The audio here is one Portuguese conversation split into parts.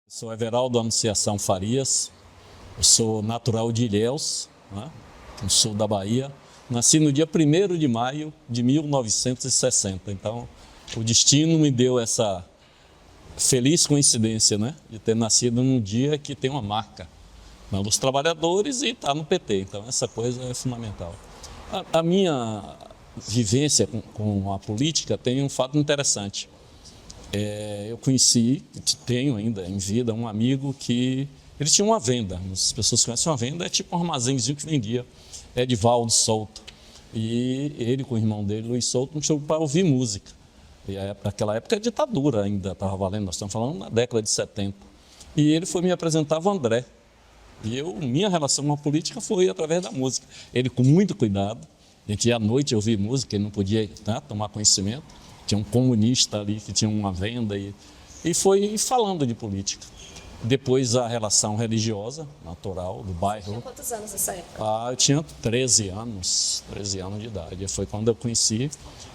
Sou Everaldo Anunciação Farias, eu sou natural de Ilhéus, né, no sul da Bahia. Nasci no dia 1º de maio de 1960, então o destino me deu essa feliz coincidência, né, de ter nascido num dia que tem uma marca dos trabalhadores e está no PT, então essa coisa é fundamental. A minha vivência com a política tem um fato interessante. Eu conheci, tenho ainda em vida, um amigo que ele tinha uma venda. As pessoas conhecem uma venda, é tipo um armazenzinho que vendia. Edivaldo Souto. E ele com o irmão dele, Luiz Souto, me chamou para ouvir música. E naquela época a ditadura ainda estava valendo, nós estamos falando na década de 70. E ele foi me apresentar o André. E minha relação com a política foi através da música. Ele com muito cuidado, a gente ia à noite ouvir música, ele não podia, né, tomar conhecimento. Tinha um comunista ali que tinha uma venda e foi falando de política. Depois a relação religiosa, natural, do bairro. Tinha quantos anos nessa época? Eu tinha 13 anos de idade. Foi quando eu conheci.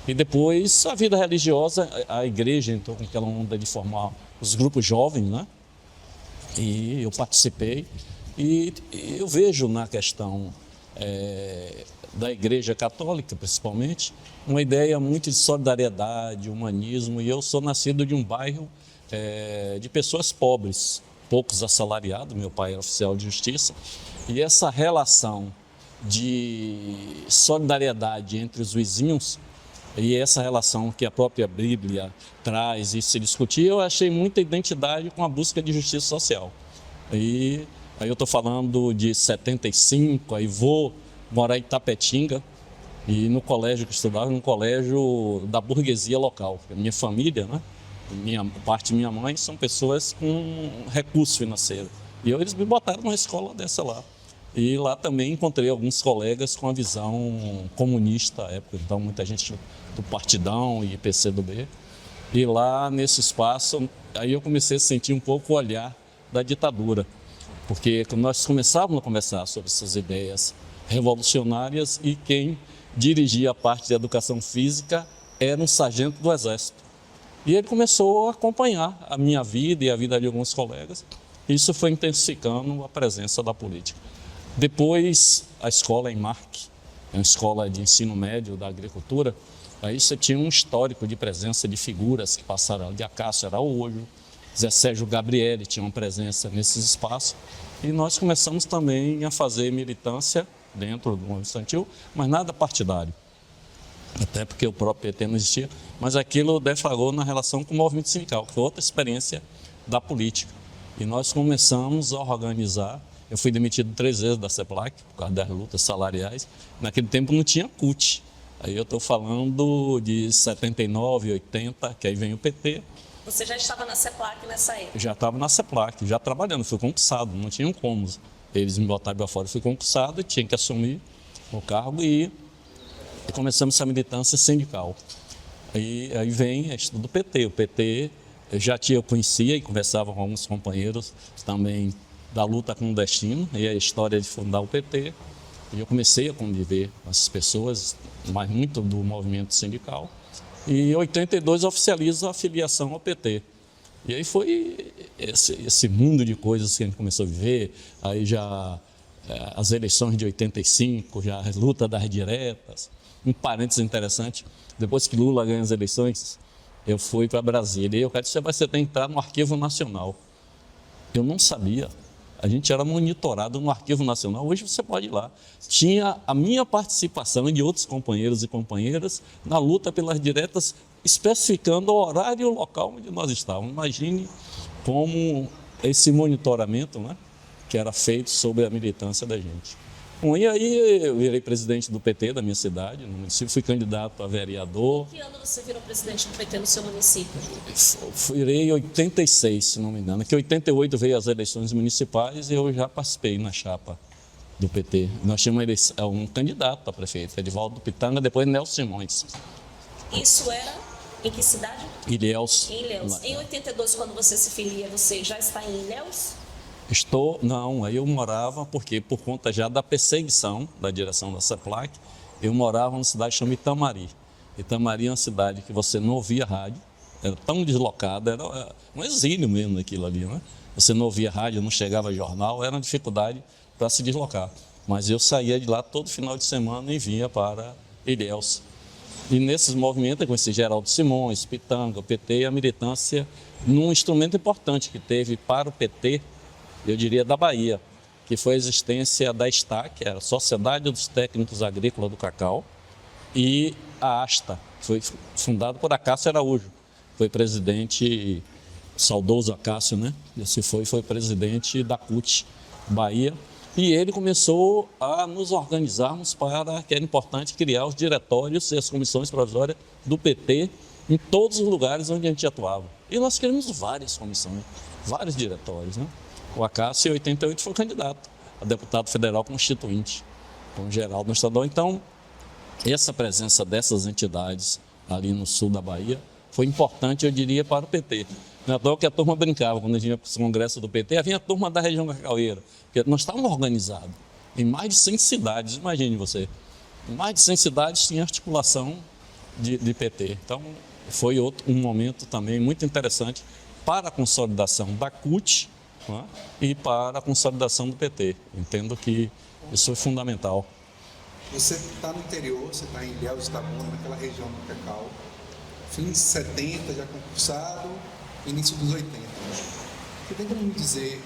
E depois a vida religiosa, a igreja entrou com aquela onda de formar os grupos jovens, né? E eu participei. E eu vejo na questão da Igreja Católica, principalmente, uma ideia muito de solidariedade, humanismo, e eu sou nascido de um bairro de pessoas pobres, poucos assalariados, meu pai era oficial de justiça, e essa relação de solidariedade entre os vizinhos, e essa relação que a própria Bíblia traz e se discutir, eu achei muita identidade com a busca de justiça social. E aí eu estou falando de 75, aí vou morar em Itapetinga, e no colégio que eu estudava, no colégio da burguesia local. A minha família, né, parte de minha mãe, são pessoas com recurso financeiro. E eles me botaram numa escola dessa lá. E lá também encontrei alguns colegas com a visão comunista à época, então muita gente do Partidão e PCdoB. E lá nesse espaço, aí eu comecei a sentir um pouco o olhar da ditadura. Porque nós começávamos a conversar sobre essas ideias revolucionárias e quem dirigia a parte de educação física era um sargento do Exército. E ele começou a acompanhar a minha vida e a vida de alguns colegas. Isso foi intensificando a presença da política. Depois, a escola em Marque, é uma escola de ensino médio da agricultura, aí você tinha um histórico de presença de figuras que passaram de Acácio Araújo, Zé Sérgio Gabrielli tinha uma presença nesses espaços. E nós começamos também a fazer militância dentro do movimento estudantil, mas nada partidário. Até porque o próprio PT não existia, mas aquilo deflagrou na relação com o movimento sindical, que foi outra experiência da política. E nós começamos a organizar. Eu fui demitido 3 vezes da CEPLAC, por causa das lutas salariais. Naquele tempo não tinha CUT. Aí eu estou falando de 79, 80, que aí vem o PT. Você já estava na CEPLAC nessa época? Já estava na CEPLAC, já trabalhando, fui concursado, não tinham como. Eles me botaram para fora, fui concursado, tinha que assumir o cargo e começamos essa militância sindical. Aí vem a história do PT. O PT eu conhecia e conversava com alguns companheiros também da luta clandestina e a história de fundar o PT. E eu comecei a conviver com essas pessoas, mas muito do movimento sindical. E em 82 oficializo a filiação ao PT. E aí foi esse mundo de coisas que a gente começou a viver. Aí já as eleições de 85, já a luta das diretas. Um parênteses interessante, depois que Lula ganha as eleições, eu fui para Brasília. E eu quero dizer, você tem que entrar no Arquivo Nacional. Eu não sabia. A gente era monitorado no Arquivo Nacional, hoje você pode ir lá. Tinha a minha participação e de outros companheiros e companheiras na luta pelas diretas, especificando o horário e o local onde nós estávamos. Imagine como esse monitoramento, né, que era feito sobre a militância da gente. Bom, e aí eu virei presidente do PT da minha cidade, no município, fui candidato a vereador. Em que ano você virou presidente do PT no seu município? Virei em 86, se não me engano, que em 88 veio as eleições municipais e eu já participei na chapa do PT. Nós tínhamos um candidato a prefeito, Edivaldo Pitanga, depois Nelson Simões. Isso era em que cidade? Ilhéus. Em Ilhéus. Em 82, quando você se filia, você já está em Ilhéus? Não, aí eu morava, porque por conta já da perseguição da direção da CEPLAC, eu morava numa cidade chamada Itamari. Itamari é uma cidade que você não ouvia rádio, era tão deslocado, era um exílio mesmo aquilo ali, né? Você não ouvia rádio, não chegava jornal, era uma dificuldade para se deslocar. Mas eu saía de lá todo final de semana e vinha para Ilhéus. E nesses movimentos eu conheci Geraldo Simões, Pitanga, o PT e a militância num instrumento importante que teve para o PT, eu diria da Bahia, que foi a existência da STAC, que era a Sociedade dos Técnicos Agrícolas do Cacau, e a ASTA, que foi fundada por Acácio Araújo, foi presidente, saudoso Acácio, né? Esse foi presidente da CUT Bahia, e ele começou a nos organizarmos para, que era importante, criar os diretórios e as comissões provisórias do PT em todos os lugares onde a gente atuava. E nós criamos várias comissões, vários diretórios, né? O Acácio, em 88, foi candidato a deputado federal constituinte, com o Geraldo no estadual. Então, essa presença dessas entidades ali no sul da Bahia foi importante, eu diria, para o PT. Não é à toa que a turma brincava, quando a gente ia para o congresso do PT, vinha a turma da região cacaueira, porque nós estávamos organizados em mais de 100 cidades, imagine você. Em mais de 100 cidades tinha articulação de PT. Então, foi um momento também muito interessante para a consolidação da CUT, né, e para a consolidação do PT. Entendo que isso foi fundamental. Você está no interior, você está em Ilhéus, Itabuna, naquela região do Cacau, fim de 70, já concursado, início dos 80. Você tem como me dizer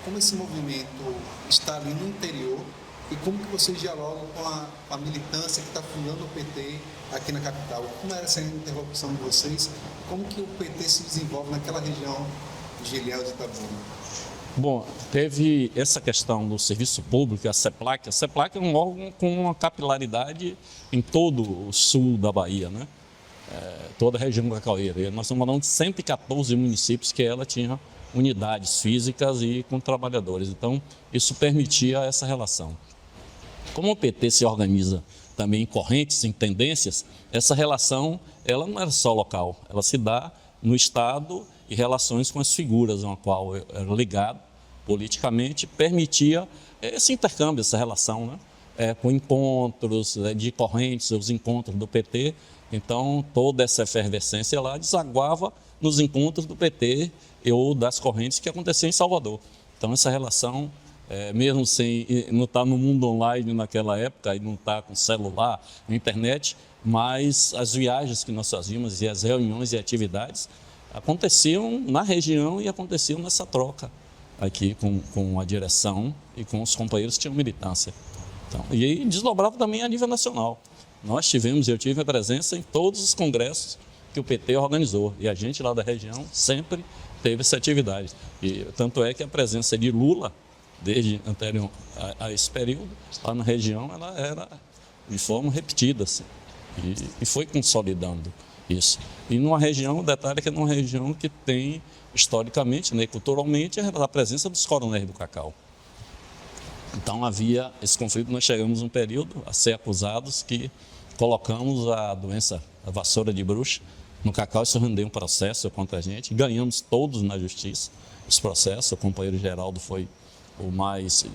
como esse movimento está ali no interior e como que vocês dialogam com a militância que está fundando o PT aqui na capital? Como era essa interlocução de vocês? Como que o PT se desenvolve naquela região de Ilhéus e Itabuna? Bom, teve essa questão do serviço público, a CEPLAC. A CEPLAC é um órgão com uma capilaridade em todo o sul da Bahia, né? Toda a região cacaueira. Nós estamos falando de 114 municípios que ela tinha unidades físicas e com trabalhadores. Então, isso permitia essa relação. Como o PT se organiza também em correntes, em tendências, essa relação ela não era só local, ela se dá no Estado e relações com as figuras a qual eu era ligado politicamente, permitia esse intercâmbio, essa relação, né? Com encontros de correntes, os encontros do PT. Então, toda essa efervescência lá desaguava nos encontros do PT ou das correntes que aconteciam em Salvador. Então, essa relação, mesmo sem não estar no mundo online naquela época, e não estar com celular, internet, mas as viagens que nós fazíamos e as reuniões e atividades aconteciam na região e aconteciam nessa troca aqui com a direção e com os companheiros que tinham militância. Então, e aí desdobrava também a nível nacional. Nós tivemos, eu tive a presença em todos os congressos que o PT organizou. E a gente lá da região sempre teve essa atividade. E tanto é que a presença de Lula, desde anterior a esse período, lá na região, ela era de forma repetida, assim, e foi consolidando isso. E numa região, o detalhe é que é numa região que tem, historicamente, né, culturalmente, a presença dos coronéis do cacau. Então havia esse conflito, nós chegamos num período a ser acusados que colocamos a doença, a vassoura de bruxa, no cacau. Isso rendeu um processo contra a gente, ganhamos todos na justiça os processos. O companheiro Geraldo foi o mais,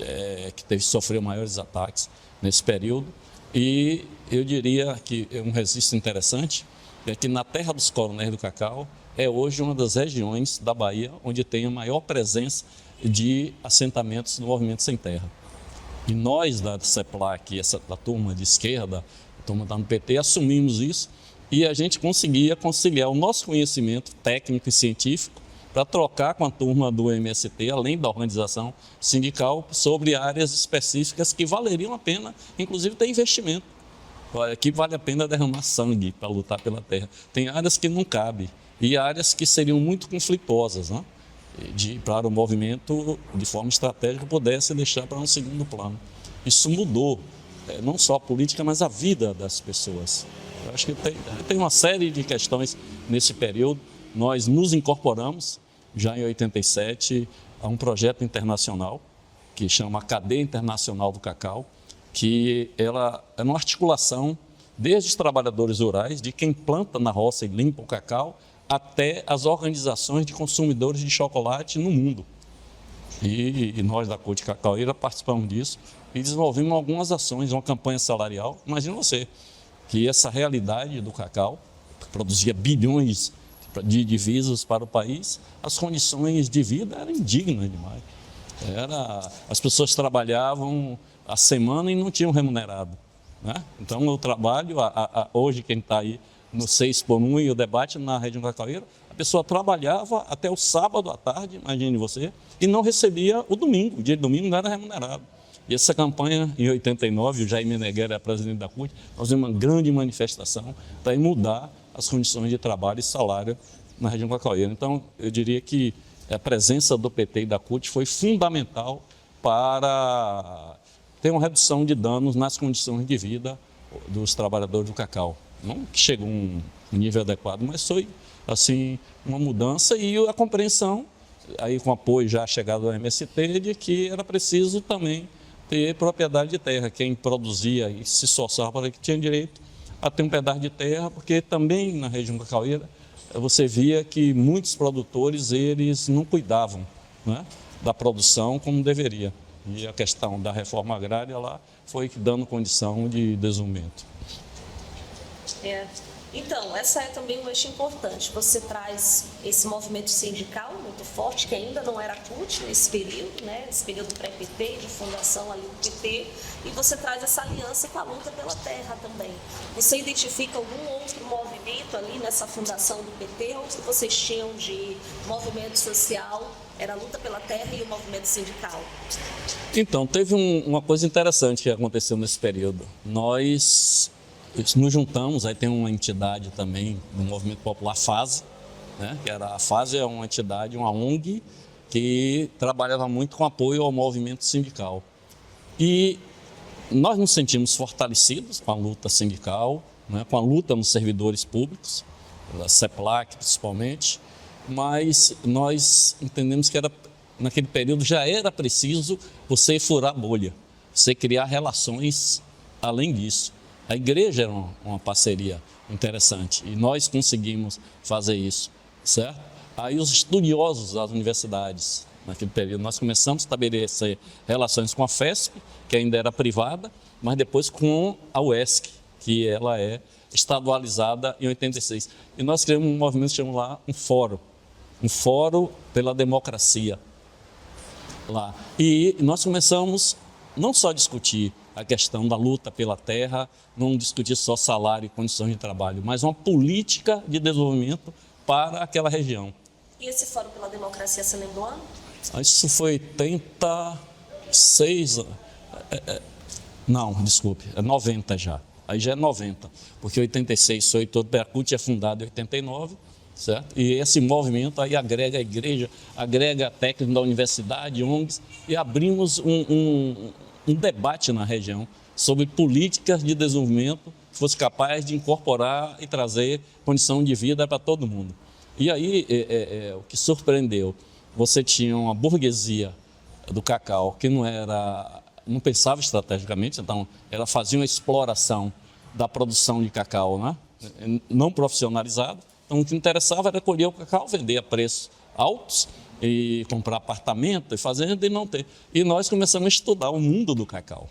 que sofreu maiores ataques nesse período. E eu diria que um registro interessante é que na terra dos coronéis do cacau é hoje uma das regiões da Bahia onde tem a maior presença de assentamentos do movimento sem terra. E nós da CEPLAC, da turma de esquerda, a turma da PT, assumimos isso e a gente conseguia conciliar o nosso conhecimento técnico e científico para trocar com a turma do MST, além da organização sindical, sobre áreas específicas que valeriam a pena, inclusive ter investimento. Aqui vale a pena derramar sangue para lutar pela terra. Tem áreas que não cabe e áreas que seriam muito conflituosas, né? Para o movimento, de forma estratégica, pudesse deixar para um segundo plano. Isso mudou, não só a política, mas a vida das pessoas. Eu acho que tem uma série de questões nesse período. Nós nos incorporamos, já em 87, a um projeto internacional, que chama Cadeia Internacional do Cacau, que ela é uma articulação desde os trabalhadores rurais, de quem planta na roça e limpa o cacau, até as organizações de consumidores de chocolate no mundo. E nós da CUT Cacaueira participamos disso e desenvolvemos algumas ações, uma campanha salarial. Imagina você, que essa realidade do cacau, que produzia bilhões de divisas para o país, as condições de vida eram indignas demais. As pessoas trabalhavam a semana e não tinham remunerado, né? Então, o trabalho, hoje quem está aí no 6x1 e o debate na região Cacaueira, a pessoa trabalhava até o sábado à tarde, imagine você, e não recebia o domingo, o dia de domingo não era remunerado. E essa campanha, em 89, o Jair Meneghelli era presidente da CUT, nós fizemos uma grande manifestação para mudar as condições de trabalho e salário na região Cacaueira. Então, eu diria que a presença do PT e da CUT foi fundamental para ter uma redução de danos nas condições de vida dos trabalhadores do cacau. Não que chegou a um nível adequado, mas foi assim uma mudança e a compreensão, aí com apoio já chegado do MST, de que era preciso também ter propriedade de terra. Quem produzia e se esforçava para que tinha direito a ter um pedaço de terra, porque também na região Cacaueira você via que muitos produtores eles não cuidavam, né, da produção como deveria. E a questão da reforma agrária lá foi dando condição de desenvolvimento. Então, essa é também um eixo importante. Você traz esse movimento sindical muito forte, que ainda não era CUT nesse período, né? Esse período pré-PT, de fundação ali do PT, e você traz essa aliança com a luta pela terra também. Você identifica algum outro movimento ali nessa fundação do PT, ou que vocês tinham de movimento social, era a luta pela terra e o movimento sindical? Então, teve uma coisa interessante que aconteceu nesse período. Nós nos juntamos, aí tem uma entidade também do Movimento Popular, FASE, né? Que era a FASE é uma entidade, uma ONG, que trabalhava muito com apoio ao movimento sindical. E nós nos sentimos fortalecidos com a luta sindical, né? Com a luta nos servidores públicos, da CEPLAC principalmente, mas nós entendemos que naquele período já era preciso você furar a bolha, você criar relações além disso. A igreja era uma parceria interessante e nós conseguimos fazer isso, certo? Aí os estudiosos das universidades, naquele período, nós começamos a estabelecer relações com a FESP, que ainda era privada, mas depois com a UESC, que ela é estadualizada em 86. E nós criamos um movimento que chamamos lá um fórum pela democracia lá. E nós começamos não só a discutir a questão da luta pela terra, não discutir só salário e condições de trabalho, mas uma política de desenvolvimento para aquela região. E esse Fórum pela Democracia, você lembra do ano? Isso foi 86, não, desculpe, é 90 já. Aí já é 90, porque 86 foi todo a CUT é fundado em 89, certo? E esse movimento aí agrega a igreja, agrega a técnica da universidade, ONGs, e abrimos um debate na região sobre políticas de desenvolvimento que fosse capaz de incorporar e trazer condição de vida para todo mundo. E aí, o que surpreendeu, você tinha uma burguesia do cacau que não pensava estrategicamente, então ela fazia uma exploração da produção de cacau, né? Não profissionalizada. Então o que interessava era colher o cacau, vender a preços altos e comprar apartamento e fazenda e não ter. E nós começamos a estudar o mundo do cacau.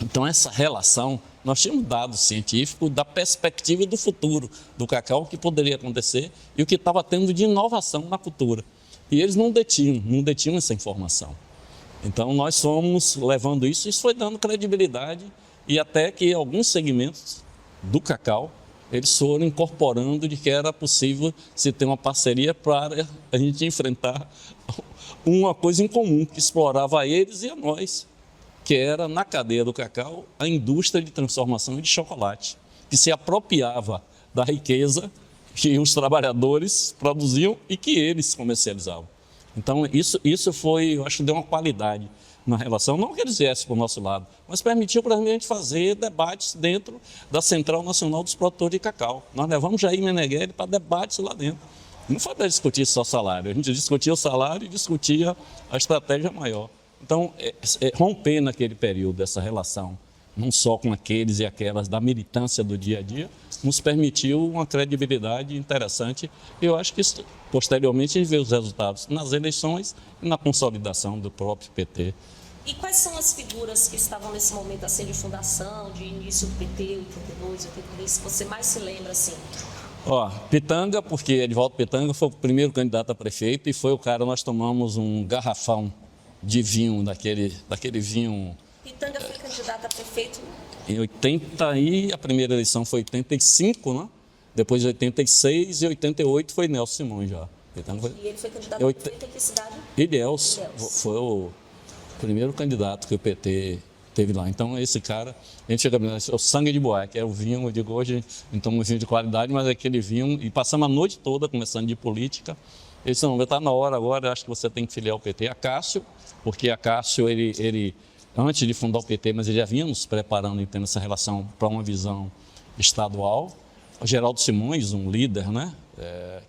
Então essa relação, nós tínhamos dados científicos da perspectiva do futuro do cacau, o que poderia acontecer e o que estava tendo de inovação na cultura. E eles não detinham essa informação. Então nós fomos levando isso foi dando credibilidade e até que alguns segmentos do cacau eles foram incorporando de que era possível se ter uma parceria para a gente enfrentar uma coisa em comum, que explorava a eles e a nós, que era, na cadeia do cacau, a indústria de transformação de chocolate, que se apropriava da riqueza que os trabalhadores produziam e que eles comercializavam. Então, isso foi, eu acho que deu uma qualidade na relação, não que eles viessem para o nosso lado, mas permitiu para a gente fazer debates dentro da Central Nacional dos Produtores de Cacau. Nós levamos Jair Meneghelli para debates lá dentro. Não foi para discutir só salário, a gente discutia o salário e discutia a estratégia maior. Então, romper naquele período essa relação, não só com aqueles e aquelas da militância do dia a dia, nos permitiu uma credibilidade interessante. E eu acho que isso, posteriormente a gente vê os resultados nas eleições e na consolidação do próprio PT. E quais são as figuras que estavam nesse momento assim de fundação, de início do PT, 82, 83, que você mais se lembra assim? Ó, Pitanga, porque Edivaldo Pitanga foi o primeiro candidato a prefeito e foi o cara, nós tomamos um garrafão de vinho, daquele vinho Pitanga foi candidato a prefeito. em 80 e a primeira eleição foi 85, né? Depois de 86 e 88 foi Nelson Simões já. Pitanga foi... E ele foi candidato Eu- a prefeito em que cidade? Ilhéus Ilhéus. foi o primeiro candidato que o PT teve lá. Então, esse cara, a gente chega é o sangue de Boá, que é o vinho, eu digo hoje, então um vinho de qualidade, mas é aquele vinho, e passamos a noite toda conversando de política. Ele disse, não, está na hora agora, eu acho que você tem que filiar o PT. A Cássio, porque a Cássio, ele antes de fundar o PT, mas ele já vinha nos preparando e tendo essa relação para uma visão estadual. O Geraldo Simões, um líder, né?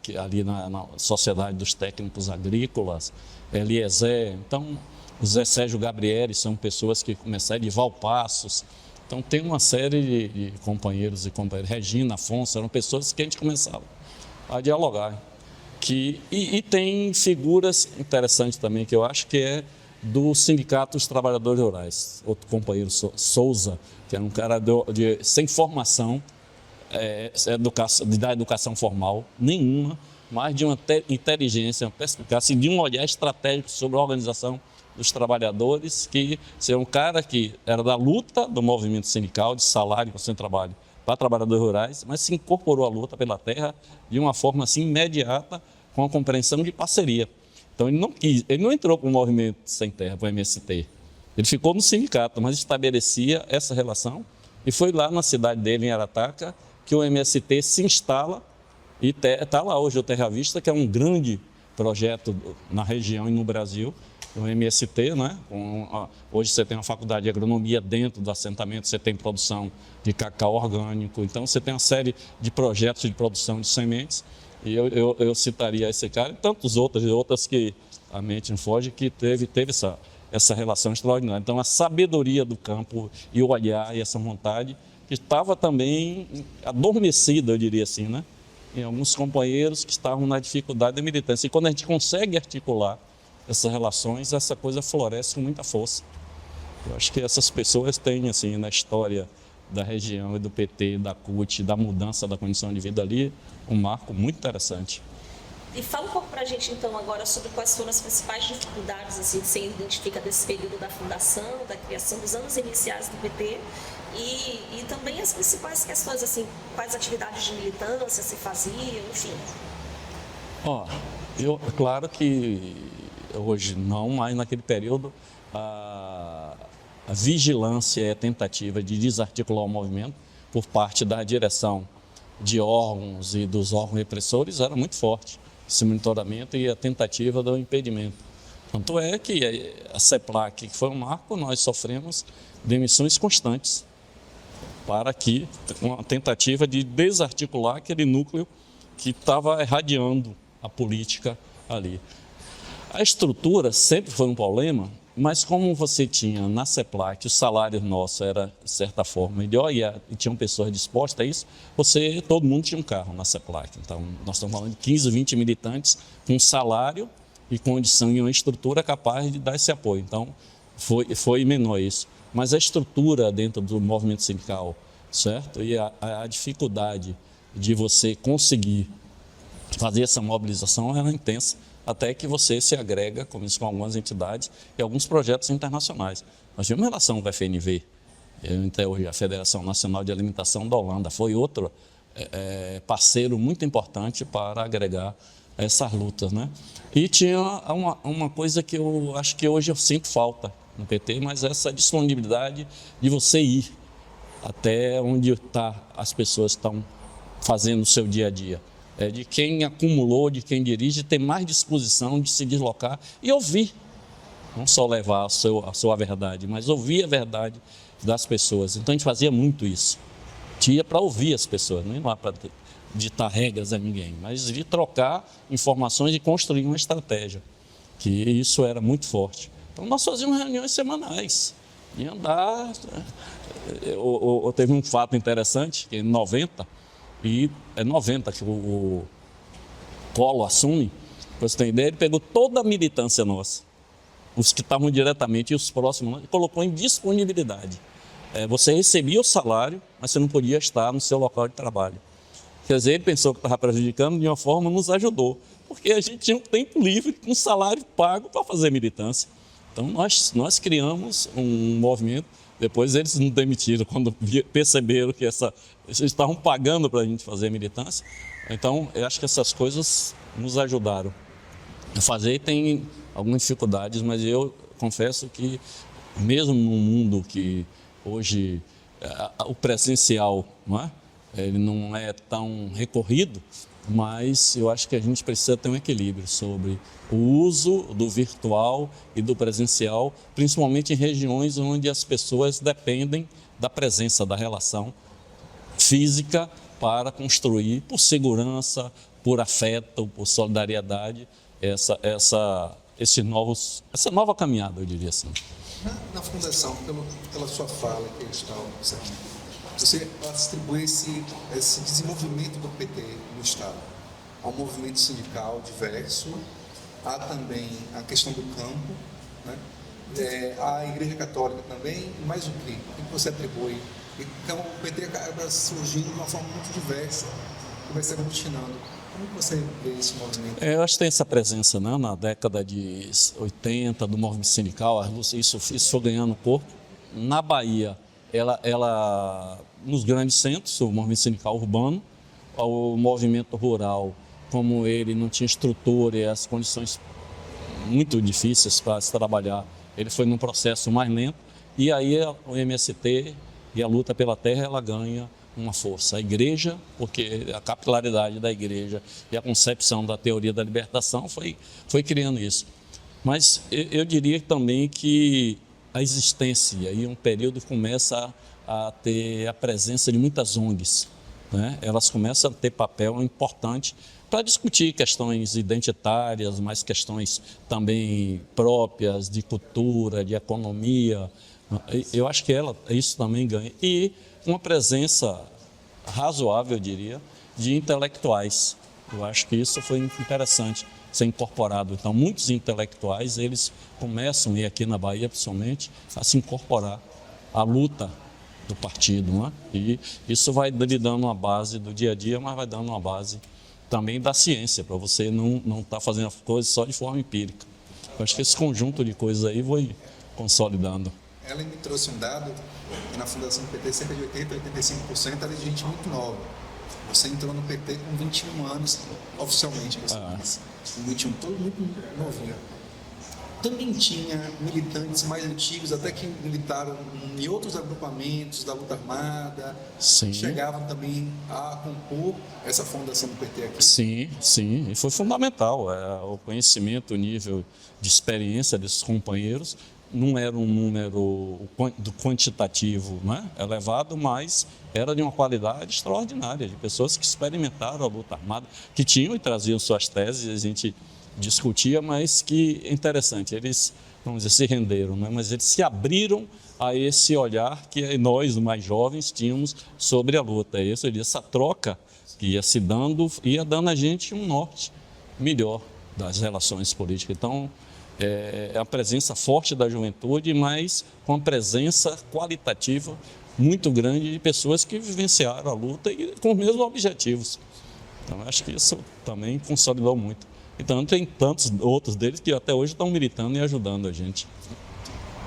Que ali na Sociedade dos Técnicos Agrícolas, Eliezer, então o Zé Sérgio Gabriele são pessoas que começaram, de Valpassos, então tem uma série de companheiros e companheiras, Regina, Afonso, eram pessoas que a gente começava a dialogar. E tem figuras interessantes também, que eu acho que é do Sindicato dos Trabalhadores Rurais, outro companheiro, Souza, que era um cara sem formação, da educação formal nenhuma, mas de uma inteligência, uma perspicácia, de um olhar estratégico sobre a organização dos trabalhadores, que é um cara que era da luta do movimento sindical, de salário sem trabalho para trabalhadores rurais, mas se incorporou à luta pela terra de uma forma assim imediata, com a compreensão de parceria. Então ele não entrou para o movimento sem terra, para o MST. Ele ficou no sindicato, mas estabelecia essa relação, e foi lá na cidade dele, em Arataca, que o MST se instala e está lá hoje o Terra Vista, que é um grande projeto na região e no Brasil, o MST, né? Hoje você tem uma faculdade de agronomia dentro do assentamento, você tem produção de cacau orgânico, então você tem uma série de projetos de produção de sementes, e eu citaria esse cara e tantos outras que a mente não foge, que teve essa relação extraordinária. Então a sabedoria do campo e o olhar e essa vontade, que estava também adormecida, eu diria assim, né? Em alguns companheiros que estavam na dificuldade da militância. E quando a gente consegue articular essas relações, essa coisa floresce com muita força. Eu acho que essas pessoas têm, assim, na história da região e do PT, da CUT, da mudança da condição de vida ali, um marco muito interessante. E fala um pouco para a gente, então, agora sobre quais foram as principais dificuldades assim, que você identifica desse período da fundação, da criação, dos anos iniciais do PT, e também as principais questões, assim, quais atividades de militância se faziam, enfim. Claro que hoje não, mas naquele período a vigilância e a tentativa de desarticular o movimento por parte da direção de órgãos e dos órgãos repressores era muito forte. Esse monitoramento e a tentativa do impedimento. Tanto é que a CEPLAC, que foi um marco, nós sofremos demissões constantes para que uma tentativa de desarticular aquele núcleo que estava irradiando a política ali. A estrutura sempre foi um problema, mas como você tinha na CEPLAC, o salário nosso era, de certa forma, melhor e tinham pessoas dispostas a isso, todo mundo tinha um carro na CEPLAC. Então, nós estamos falando de 15, 20 militantes com salário e condição e uma estrutura capaz de dar esse apoio. Então, foi menor isso. Mas a estrutura dentro do movimento sindical, certo? E a dificuldade de você conseguir fazer essa mobilização era intensa, até que você se agrega, como isso, com algumas entidades e alguns projetos internacionais. Nós tivemos uma relação com a FNV, a Federação Nacional de Alimentação da Holanda, foi outro parceiro muito importante para agregar essas lutas, né? E tinha uma coisa que eu acho que hoje eu sinto falta no PT, mas essa disponibilidade de você ir até onde as pessoas estão fazendo o seu dia a dia. De quem acumulou, de quem dirige, ter mais disposição de se deslocar e ouvir, não só levar a sua verdade, mas ouvir a verdade das pessoas. Então a gente fazia muito isso. Tinha para ouvir as pessoas, não ia para ditar regras a ninguém, mas de trocar informações e construir uma estratégia, que isso era muito forte. Então nós fazíamos reuniões semanais, ia andar. Teve um fato interessante, que em 90, e é 90 que o Collor assume, para você ter ideia, ele pegou toda a militância nossa, os que estavam diretamente e os próximos, e colocou em disponibilidade. Você recebia o salário, mas você não podia estar no seu local de trabalho. Quer dizer, ele pensou que estava prejudicando, de uma forma nos ajudou, porque a gente tinha um tempo livre com salário pago para fazer militância. Então nós criamos um movimento, depois eles nos demitiram quando perceberam que eles estavam pagando para a gente fazer militância. Então eu acho que essas coisas nos ajudaram a fazer. Tem algumas dificuldades, mas eu confesso que mesmo num mundo que hoje o presencial, não é? Ele não é tão recorrido, mas eu acho que a gente precisa ter um equilíbrio sobre o uso do virtual e do presencial, principalmente em regiões onde as pessoas dependem da presença, da relação física para construir, por segurança, por afeto, por solidariedade, essa nova caminhada, eu diria assim. Na fundação, pela sua fala que eu estava observando, você atribui esse desenvolvimento do PT no Estado ao movimento sindical diverso, há também a questão do campo, né? A Igreja Católica também, e mais o que você atribui? Então o PT acaba surgindo de uma forma muito diversa, que vai se aglutinando. Como você vê esse movimento? Eu acho que tem essa presença, né? Na década de 80 do movimento sindical, isso foi ganhando corpo. Na Bahia, ela nos grandes centros, o movimento sindical urbano, o movimento rural, como ele não tinha estrutura e as condições muito difíceis para se trabalhar, ele foi num processo mais lento, e aí o MST e a luta pela terra, ela ganha uma força. A igreja, porque a capilaridade da igreja e a concepção da teoria da libertação foi criando isso. Mas eu diria também que a existência, e aí um período começa a ter a presença de muitas ONGs, né? Elas começam a ter papel importante para discutir questões identitárias, mas questões também próprias de cultura, de economia. Eu acho que isso também ganha. E uma presença razoável, eu diria, de intelectuais. Eu acho que isso foi interessante ser incorporado. Então, muitos intelectuais, eles começam, e aqui na Bahia principalmente, a se incorporar à luta do partido, né? E isso vai lhe dando uma base do dia a dia, mas vai dando uma base também da ciência, para você não estar fazendo as coisas só de forma empírica. Eu acho que esse conjunto de coisas aí foi consolidando. Ela me trouxe um dado que na fundação do PT cerca de 80% a 85% era de gente muito nova. Você entrou no PT com 21 anos, oficialmente. Com 21, todo muito novinho. Também tinha militantes mais antigos, até que militaram em outros agrupamentos da luta armada. Sim. Chegavam também a compor essa fundação do PT aqui. Sim. E foi fundamental. O conhecimento, o nível de experiência desses companheiros não era um número do quantitativo, né, elevado, mas era de uma qualidade extraordinária, de pessoas que experimentaram a luta armada, que tinham e traziam suas teses, a gente discutia, mas que interessante, eles, vamos dizer, se renderam, né, mas eles se abriram a esse olhar que nós, mais jovens, tínhamos sobre a luta. Essa troca que ia se dando, ia dando a gente um norte melhor das relações políticas. Então, é a presença forte da juventude, mas com a presença qualitativa muito grande de pessoas que vivenciaram a luta e com os mesmos objetivos. Então, acho que isso também consolidou muito. Então, tem tantos outros deles que até hoje estão militando e ajudando a gente.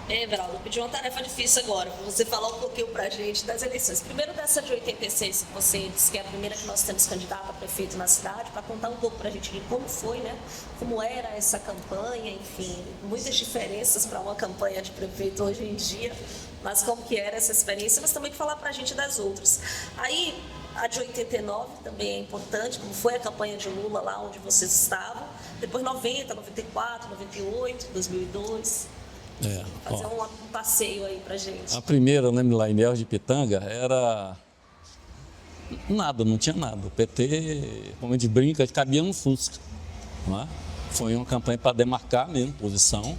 Everaldo, eu pedi uma tarefa difícil agora, para você falar um pouquinho para a gente das eleições. Primeiro dessa de 86, que você disse que é a primeira que nós temos candidato a prefeito na cidade, para contar um pouco para a gente de como foi, né? Como era essa campanha, enfim, muitas diferenças para uma campanha de prefeito hoje em dia, mas como que era essa experiência, mas também falar para a gente das outras. Aí, a de 89 também é importante, como foi a campanha de Lula lá onde vocês estavam, depois 90, 94, 98, 2002... Fazer um passeio aí pra gente. A primeira, eu lembro lá em Ilhéus de Pitanga, era nada, não tinha nada. O PT, como a gente brinca, cabia no Fusca. Não é? Foi uma campanha para demarcar mesmo posição,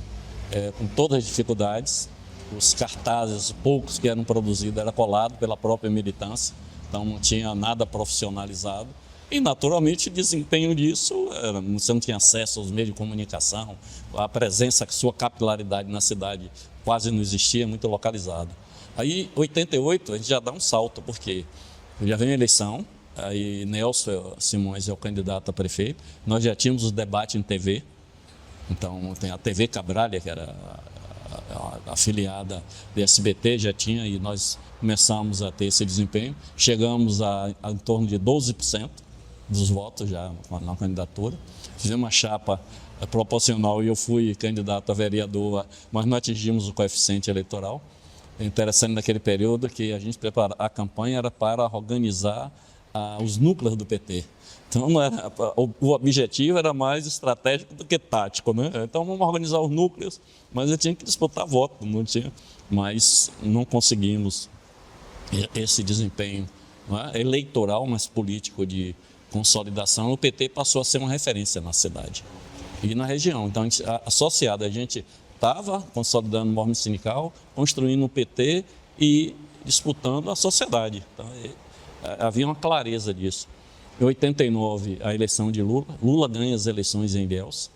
com todas as dificuldades. Os cartazes, poucos que eram produzidos, era colado pela própria militância, então não tinha nada profissionalizado. E, naturalmente, o desempenho disso, você não tinha acesso aos meios de comunicação, a presença, a sua capilaridade na cidade quase não existia, muito localizado. Aí, em 88, a gente já dá um salto, porque já vem a eleição, aí Nelson Simões é o candidato a prefeito. Nós já tínhamos o debate em TV. Então, tem a TV Cabralha, que era a afiliada da SBT, já tinha, e nós começamos a ter esse desempenho. Chegamos a em torno de 12% dos votos já na candidatura. Fizemos uma chapa proporcional e eu fui candidato a vereador, mas não atingimos o coeficiente eleitoral. É interessante naquele período que a gente a campanha era para organizar os núcleos do PT. Então, não era, o objetivo era mais estratégico do que tático, né? Então, vamos organizar os núcleos, mas eu tinha que disputar voto, não tinha, mas não conseguimos esse desempenho, não é? Eleitoral, mas político de consolidação. O PT passou a ser uma referência na cidade e na região. Então, associado, a gente estava consolidando o movimento sindical, construindo o PT e disputando a sociedade. Então, havia uma clareza disso. Em 89, a eleição de Lula. Lula ganha as eleições em Ilhéus.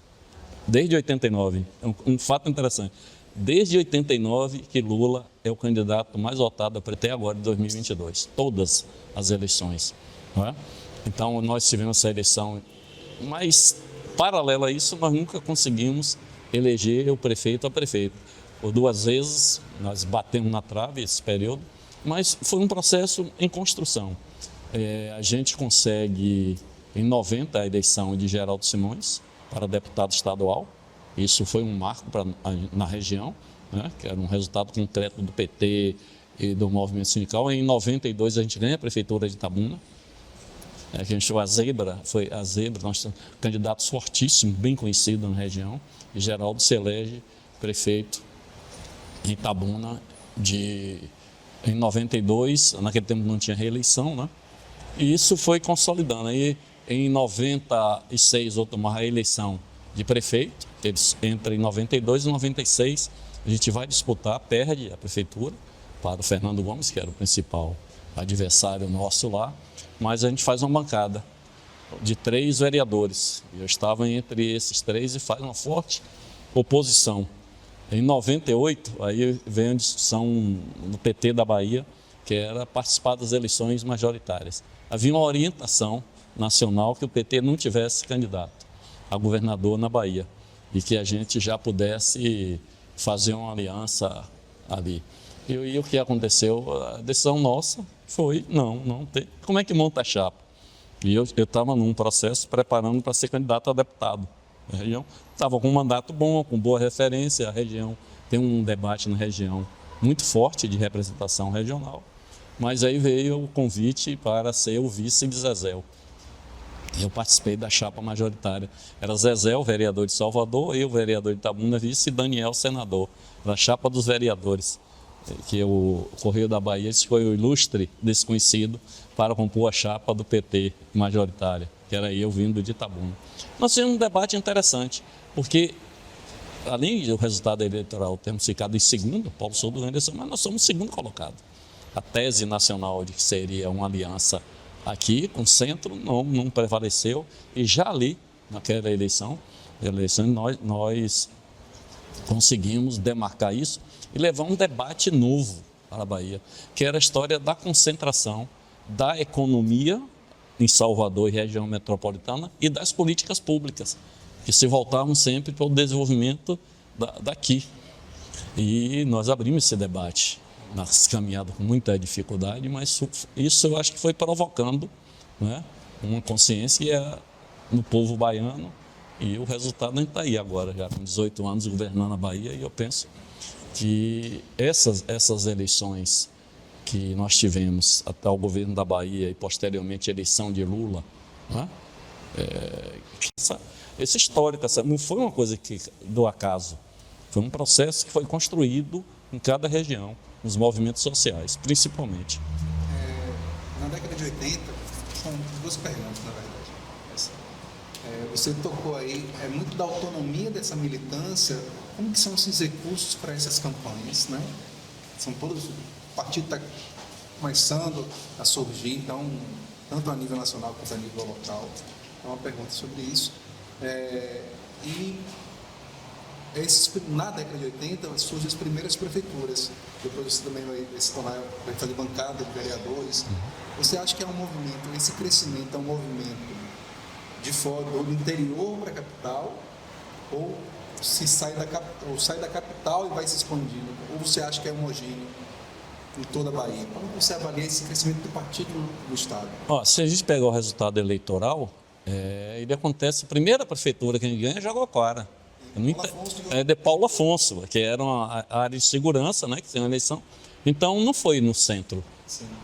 Desde 89, um fato interessante. Desde 89 que Lula é o candidato mais votado até agora, de 2022. Todas as eleições. Não é? Então, nós tivemos essa eleição. Mas, paralelo a isso, nós nunca conseguimos eleger o prefeito a prefeito. Por 2 vezes, nós batemos na trave esse período, mas foi um processo em construção. A gente consegue, em 90, a eleição de Geraldo Simões para deputado estadual. Isso foi um marco na região, né, que era um resultado concreto do PT e do movimento sindical. Em 92, a gente ganha a prefeitura de Itabuna, que a gente chamou a Zebra, nós temos candidatos fortíssimos, bem conhecidos na região, e Geraldo se elege prefeito em Itabuna em 92, naquele tempo não tinha reeleição, né? E isso foi consolidando. Aí, em 96, houve uma reeleição de prefeito, entre 92 e 96, a gente vai disputar, perde a prefeitura para o Fernando Gomes, que era o principal adversário nosso lá, mas a gente faz uma bancada de 3 vereadores. Eu estava entre esses 3 e faz uma forte oposição. Em 98, aí vem a discussão no PT da Bahia, que era participar das eleições majoritárias. Havia uma orientação nacional que o PT não tivesse candidato a governador na Bahia e que a gente já pudesse fazer uma aliança ali. E o que aconteceu? A decisão nossa foi, não tem. Como é que monta a chapa? E eu estava num processo preparando para ser candidato a deputado. A região estava com um mandato bom, com boa referência. A região tem um debate na região muito forte de representação regional. Mas aí veio o convite para ser o vice de Zezé. Eu participei da chapa majoritária. Era Zezé, o vereador de Salvador, eu, o vereador de Itabuna, vice, e Daniel, senador. Era a chapa dos vereadores, que o Correio da Bahia foi o ilustre desconhecido para compor a chapa do PT majoritária, que era eu vindo de Itabuna. Nós tivemos um debate interessante, porque além do resultado eleitoral termos ficado em segundo, Paulo Souto ganhou a eleição, mas nós somos segundo colocado. A tese nacional de que seria uma aliança aqui com o centro não prevaleceu, e já ali, naquela eleição nós conseguimos demarcar isso e levar um debate novo para a Bahia, que era a história da concentração da economia em Salvador e região metropolitana e das políticas públicas, que se voltavam sempre para o desenvolvimento daqui. E nós abrimos esse debate nas caminhadas com muita dificuldade, mas isso eu acho que foi provocando, né, uma consciência no povo baiano, e o resultado está aí agora, já com 18 anos governando a Bahia, e eu penso que essas eleições que nós tivemos até o governo da Bahia e posteriormente a eleição de Lula, né, esse histórico, não foi uma coisa do acaso, foi um processo que foi construído em cada região, nos movimentos sociais, principalmente. Na década de 80, são 2 perguntas, na verdade. Você tocou aí, muito da autonomia dessa militância, como que são esses recursos para essas campanhas, né? São todos, o partido está começando a surgir, então, tanto a nível nacional quanto a nível local. É uma pergunta sobre isso. E na década de 80 surgem as primeiras prefeituras. Depois você também vai fazer bancada de vereadores. Você acha que é um movimento, esse crescimento é um movimento de fora, do interior para a capital, ou se sai da capital e vai se expandindo? Ou você acha que é homogêneo em toda a Bahia? Como você avalia esse crescimento do partido no Estado? Se a gente pegar o resultado eleitoral, ele acontece, a primeira prefeitura que a gente ganha é Jaguaquara. É de Paulo Afonso, que era uma área de segurança, né, que tem uma eleição. Então, não foi no centro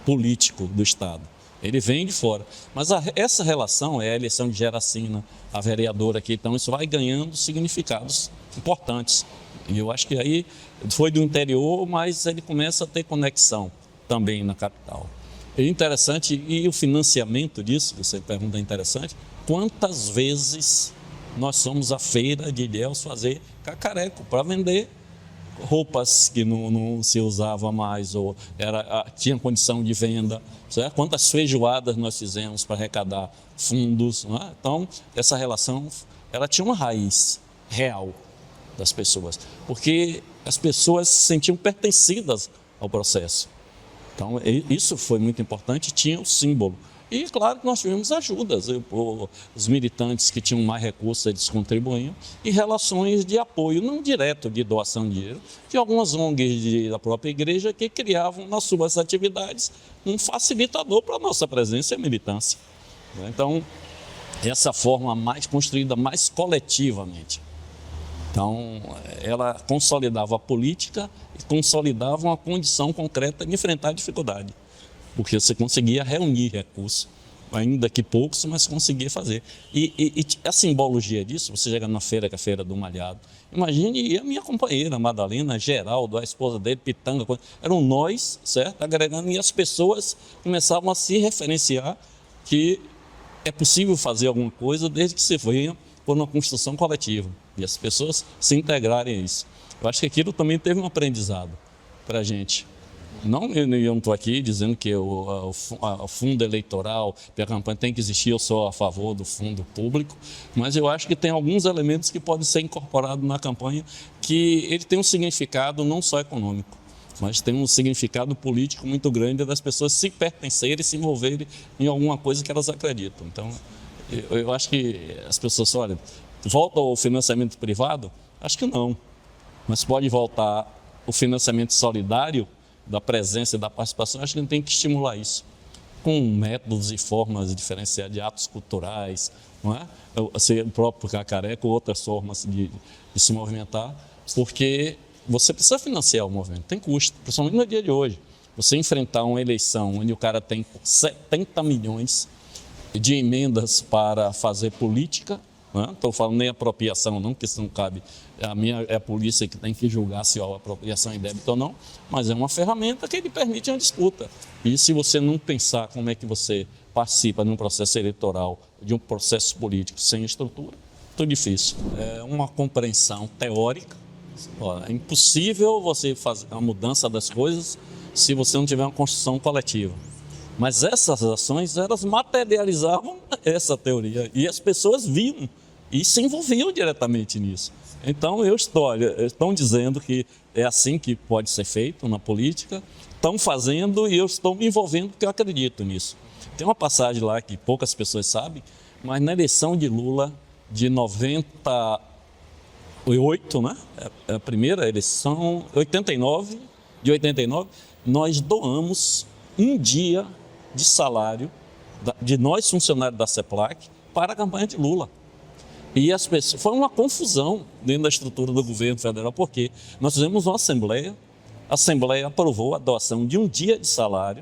político do Estado. Ele vem de fora. Mas essa relação é a eleição de Geracina, a vereadora aqui. Então, isso vai ganhando significados importantes. E eu acho que aí foi do interior, mas ele começa a ter conexão também na capital. É interessante, e o financiamento disso, você pergunta, é interessante, quantas vezes nós somos à feira de Ilhéus fazer cacareco para vender roupas que não se usava mais ou tinha condição de venda, certo? Quantas feijoadas nós fizemos para arrecadar fundos, não é? Então, essa relação, ela tinha uma raiz real das pessoas, porque as pessoas se sentiam pertencidas ao processo. Então, isso foi muito importante, tinha o símbolo. E, claro, que nós tivemos ajudas. Os militantes que tinham mais recursos, eles contribuíam. E relações de apoio, não direto de doação de dinheiro, de algumas ONGs da própria igreja que criavam nas suas atividades um facilitador para a nossa presença e militância. Então, essa forma mais construída, mais coletivamente. Então, ela consolidava a política e consolidava uma condição concreta de enfrentar a dificuldade. Porque você conseguia reunir recursos, ainda que poucos, mas conseguia fazer. E a simbologia disso, você chega na feira, que é a Feira do Malhado, imagine a minha companheira, Madalena, Geraldo, a esposa dele, Pitanga, eram nós, certo? Agregando, e as pessoas começavam a se referenciar que é possível fazer alguma coisa desde que se venha por uma construção coletiva. E as pessoas se integrarem a isso. Eu acho que aquilo também teve um aprendizado para a gente. Eu não estou aqui dizendo que o fundo eleitoral para a campanha tem que existir, eu sou a favor do fundo público, mas eu acho que tem alguns elementos que podem ser incorporados na campanha que ele tem um significado não só econômico, mas tem um significado político muito grande das pessoas se pertencerem, se envolverem em alguma coisa que elas acreditam. Então, eu acho que as pessoas, olha, volta ao financiamento privado? Acho que não, mas pode voltar o financiamento solidário, da presença e da participação. Acho que a gente tem que estimular isso com métodos e formas diferenciadas de atos culturais, não é? O próprio cacareco, outras formas de se movimentar, porque você precisa financiar o movimento, tem custo, principalmente no dia de hoje. Você enfrentar uma eleição onde o cara tem 70 milhões de emendas para fazer política, não estou falando nem apropriação, não, porque isso não cabe. É a polícia que tem que julgar se há apropriação indébita ou não, mas é uma ferramenta que lhe permite uma disputa. E se você não pensar como é que você participa de um processo eleitoral, de um processo político sem estrutura, muito difícil. É uma compreensão teórica. É impossível você fazer a mudança das coisas se você não tiver uma construção coletiva. Mas essas ações, elas materializavam essa teoria e as pessoas viam e se envolviam diretamente nisso. Então, estão dizendo que é assim que pode ser feito na política, estão fazendo e eu estou me envolvendo porque eu acredito nisso. Tem uma passagem lá que poucas pessoas sabem, mas na eleição de Lula de 98, né? É a primeira eleição, de 89, nós doamos um dia de salário de nós funcionários da CEPLAC para a campanha de Lula. E as pessoas, foi uma confusão dentro da estrutura do governo federal, porque nós fizemos uma assembleia, a assembleia aprovou a doação de um dia de salário,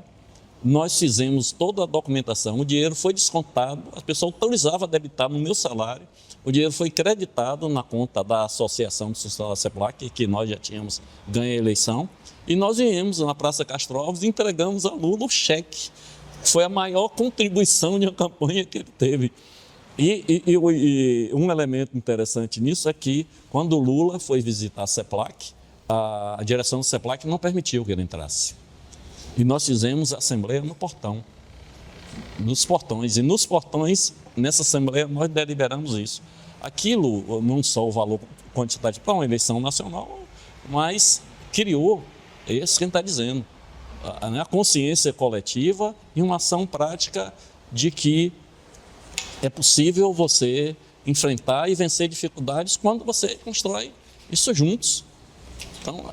nós fizemos toda a documentação, o dinheiro foi descontado, a pessoa autorizava a debitar no meu salário, o dinheiro foi creditado na conta da Associação de Funcionários da CEPLAC, que nós já tínhamos ganho a eleição, e nós viemos na Praça Castro Alves e entregamos a Lula o cheque. Foi a maior contribuição de uma campanha que ele teve. E um elemento interessante nisso é que, quando o Lula foi visitar a CEPLAC, a direção do CEPLAC não permitiu que ele entrasse. E nós fizemos a assembleia no portão, nos portões. E nos portões, nessa assembleia, nós deliberamos isso. aquilo, não só o valor quantitativo para uma eleição nacional, mas criou, esse quem está dizendo, a consciência coletiva e uma ação prática de que é possível você enfrentar e vencer dificuldades quando você constrói isso juntos. Então,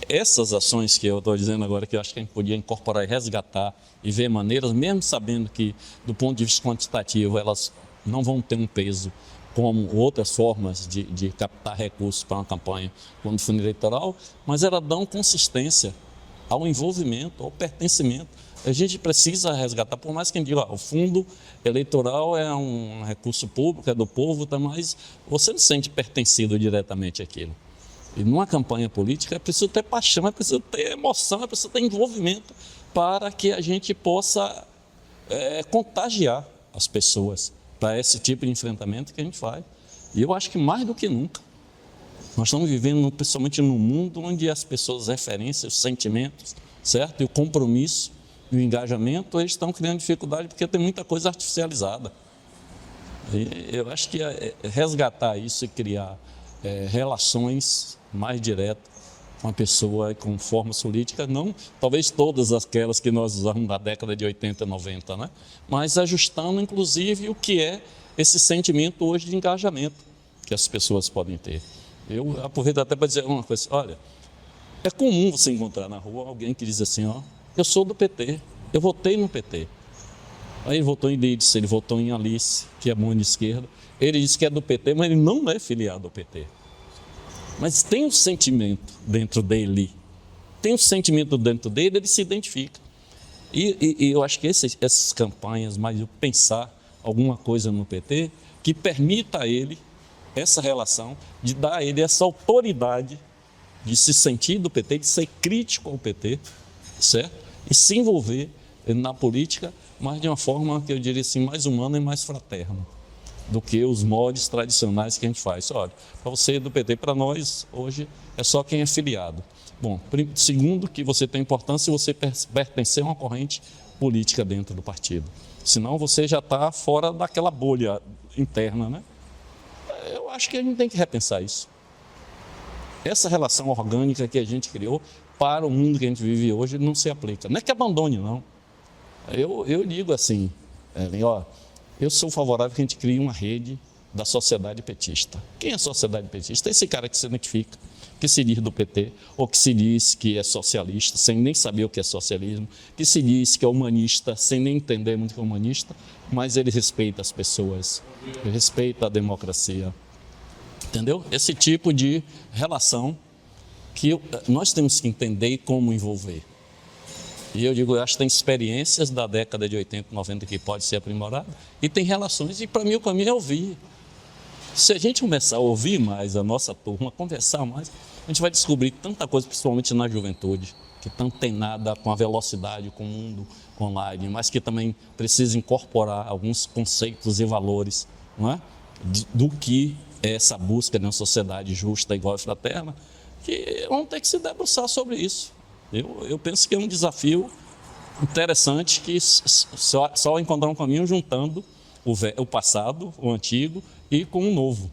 essas ações que eu estou dizendo agora, que eu acho que a gente podia incorporar e resgatar e ver maneiras, mesmo sabendo que, do ponto de vista quantitativo, elas não vão ter um peso como outras formas de captar recursos para uma campanha quando fundo eleitoral, mas elas dão consistência ao envolvimento, ao pertencimento. A gente precisa resgatar, por mais que a gente diga, o fundo eleitoral é um recurso público, é do povo, tá, mas você não se sente pertencido diretamente àquilo. E numa campanha política é preciso ter paixão, é preciso ter emoção, é preciso ter envolvimento para que a gente possa contagiar as pessoas para esse tipo de enfrentamento que a gente faz. E eu acho que mais do que nunca, nós estamos vivendo, principalmente num mundo onde as pessoas, referências, os sentimentos, certo? E o compromisso e o engajamento, eles estão criando dificuldade porque tem muita coisa artificializada. E eu acho que resgatar isso e criar relações mais diretas com a pessoa, com formas políticas, não talvez todas aquelas que nós usamos na década de 80 e 90, né? Mas ajustando, inclusive, o que é esse sentimento hoje de engajamento que as pessoas podem ter. Eu aproveito até para dizer uma coisa, olha, é comum você encontrar na rua alguém que diz assim, ó, eu sou do PT, eu votei no PT. Aí ele votou em Lídice, ele votou em Alice, que é muito de esquerda, ele diz que é do PT, mas ele não é filiado ao PT. Mas tem um sentimento dentro dele, ele se identifica. E eu acho que essas campanhas, mais pensar alguma coisa no PT, que permita a ele essa relação, de dar a ele essa autoridade de se sentir do PT, de ser crítico ao PT, certo? E se envolver na política, mas de uma forma que eu diria assim, mais humana e mais fraterna do que os moldes tradicionais que a gente faz. Olha, para você ir do PT, para nós, hoje, é só quem é filiado. Bom, segundo, que você tem importância se você pertencer a uma corrente política dentro do partido. Senão você já está fora daquela bolha interna, né? Eu acho que a gente tem que repensar isso. Essa relação orgânica que a gente criou para o mundo que a gente vive hoje não se aplica. Não é que abandone, não. Eu digo assim, ó, eu sou favorável que a gente crie uma rede da sociedade petista. Quem é a sociedade petista? Esse cara que se identifica, que se diz do PT, ou que se diz que é socialista, sem nem saber o que é socialismo, que se diz que é humanista, sem nem entender muito o que é humanista, mas ele respeita as pessoas, ele respeita a democracia. Entendeu? Esse tipo de relação que nós temos que entender e como envolver. E eu digo, eu acho que tem experiências da década de 80, 90 que pode ser aprimorada, e tem relações, e para mim o caminho é ouvir. Se a gente começar a ouvir mais a nossa turma, conversar mais, a gente vai descobrir tanta coisa, principalmente na juventude, que não tem nada com a velocidade, com o mundo online, mas que também precisa incorporar alguns conceitos e valores, não é? Do que é essa busca de uma sociedade justa, igual e fraterna, que vão ter que se debruçar sobre isso. Eu penso que é um desafio interessante que só encontrar um caminho juntando o passado, o antigo e com o novo.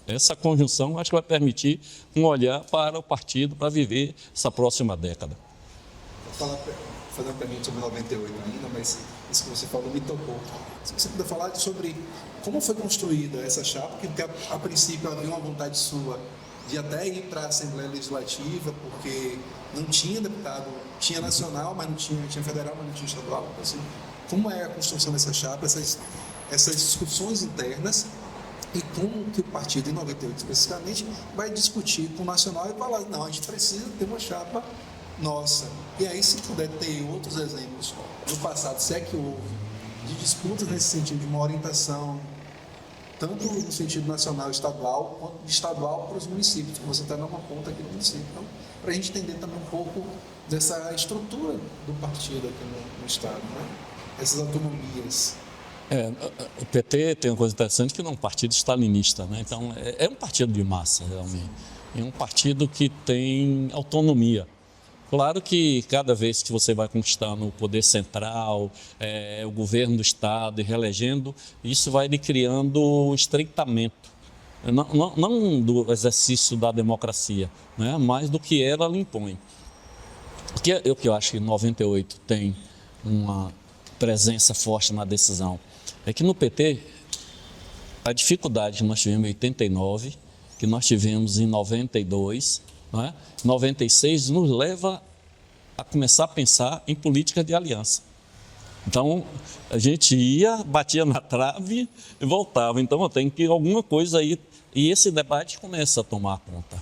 Essa conjunção acho que vai permitir um olhar para o partido para viver essa próxima década. Vou fazer uma pergunta sobre 98 ainda, mas isso que você falou me tocou. Se você puder falar sobre como foi construída essa chapa, porque a princípio havia uma vontade sua de até ir para a Assembleia Legislativa, porque não tinha deputado, tinha nacional, mas não tinha federal, mas não tinha estadual. Assim, como é a construção dessa chapa, essas discussões internas, e como que o partido, em 98 especificamente, vai discutir com o nacional e falar, não, a gente precisa ter uma chapa nossa. E aí, se puder ter outros exemplos do passado, se é que houve, de disputas nesse sentido, de uma orientação, tanto no sentido nacional e estadual, quanto de estadual para os municípios, que você está numa ponta aqui no município. Então, para a gente entender também um pouco dessa estrutura do partido aqui no estado, né? Essas autonomias. O PT tem uma coisa interessante que não é um partido stalinista, né? Então é um partido de massa, realmente. É um partido que tem autonomia. Claro que cada vez que você vai conquistando o poder central, o governo do estado e reelegendo, isso vai lhe criando um estreitamento não do exercício da democracia, né, mas do que ela lhe impõe. O que eu acho que 98 tem uma presença forte na decisão é que no PT, a dificuldade que nós tivemos em 89, que nós tivemos em 92, né, 96, nos leva a começar a pensar em política de aliança. Então, a gente ia, batia na trave e voltava. Então, eu tenho que alguma coisa aí. E esse debate começa a tomar conta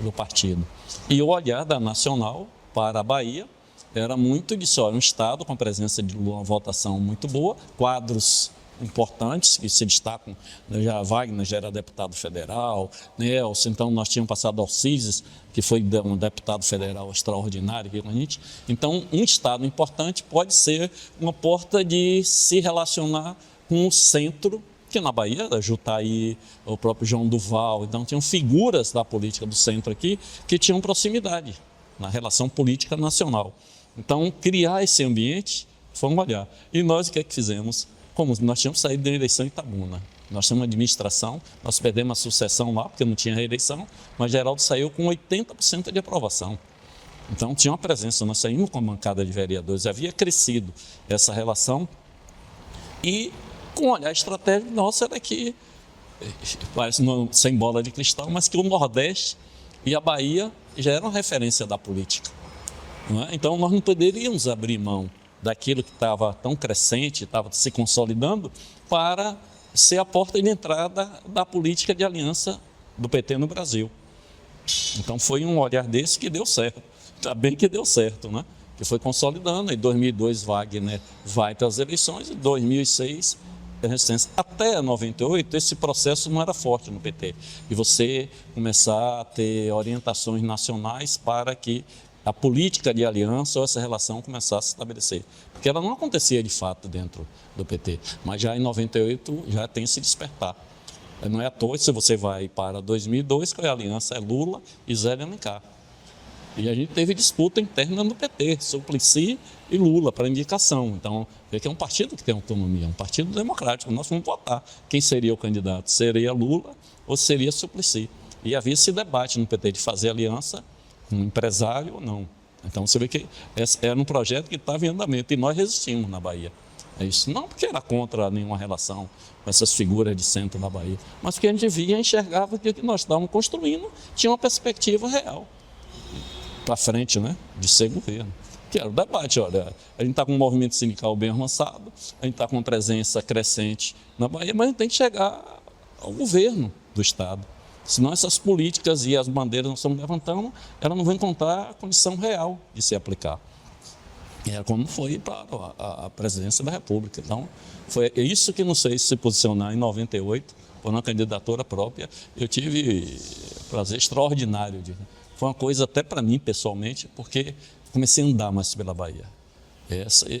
do partido. E o olhar da Nacional para a Bahia era muito disso. Olha, um Estado com a presença de Lula, uma votação muito boa, quadros importantes que se destacam, já Wagner já era deputado federal, Nelson, então nós tínhamos passado Alcides, que foi um deputado federal extraordinário aqui com a gente. Então, um Estado importante pode ser uma porta de se relacionar com o centro, que na Bahia era Jutaí, o próprio João Duval, então tinham figuras da política do centro aqui que tinham proximidade na relação política nacional. Então, criar esse ambiente foi um olhar. E nós o que é que fizemos? Como nós tínhamos saído da eleição em Itabuna. Nós tínhamos uma administração, nós perdemos a sucessão lá, porque não tinha reeleição, mas Geraldo saiu com 80% de aprovação. Então tinha uma presença, nós saímos com a bancada de vereadores, havia crescido essa relação. E com um olhar estratégico nosso era que, parece sem bola de cristal, mas que o Nordeste e a Bahia já eram referência da política. Não é? Então nós não poderíamos abrir mão daquilo que estava tão crescente, estava se consolidando, para ser a porta de entrada da política de aliança do PT no Brasil. Então foi um olhar desse que deu certo. Está bem que deu certo, né? Que foi consolidando. Em 2002 Wagner vai para as eleições, em 2006 a resistência. Até 98 esse processo não era forte no PT. E você começar a ter orientações nacionais para que a política de aliança ou essa relação começasse a se estabelecer. Porque ela não acontecia de fato dentro do PT, mas já em 98 já tem esse despertar. Não é à toa, se você vai para 2002, que a aliança é Lula e Zé de Alencar. E a gente teve disputa interna no PT, Suplicy e Lula, para indicação. Então, é que é um partido que tem autonomia, um partido democrático. Nós vamos votar quem seria o candidato, seria Lula ou seria Suplicy. E havia esse debate no PT de fazer aliança com um empresário ou não. Então você vê que era um projeto que estava em andamento e nós resistimos na Bahia. É isso. Não porque era contra nenhuma relação com essas figuras de centro na Bahia, mas porque a gente via e enxergava que o que nós estávamos construindo tinha uma perspectiva real para frente, né, de ser governo. Que era o debate, olha, a gente está com um movimento sindical bem avançado, a gente está com uma presença crescente na Bahia, mas a gente tem que chegar ao governo do Estado. Senão essas políticas e as bandeiras que nós estamos levantando, elas não vão encontrar a condição real de se aplicar. É como foi para a presidência da República. Então, foi isso que nos fez se posicionar em 98, por uma candidatura própria. Eu tive prazer extraordinário. Foi uma coisa até para mim, pessoalmente, porque comecei a andar mais pela Bahia.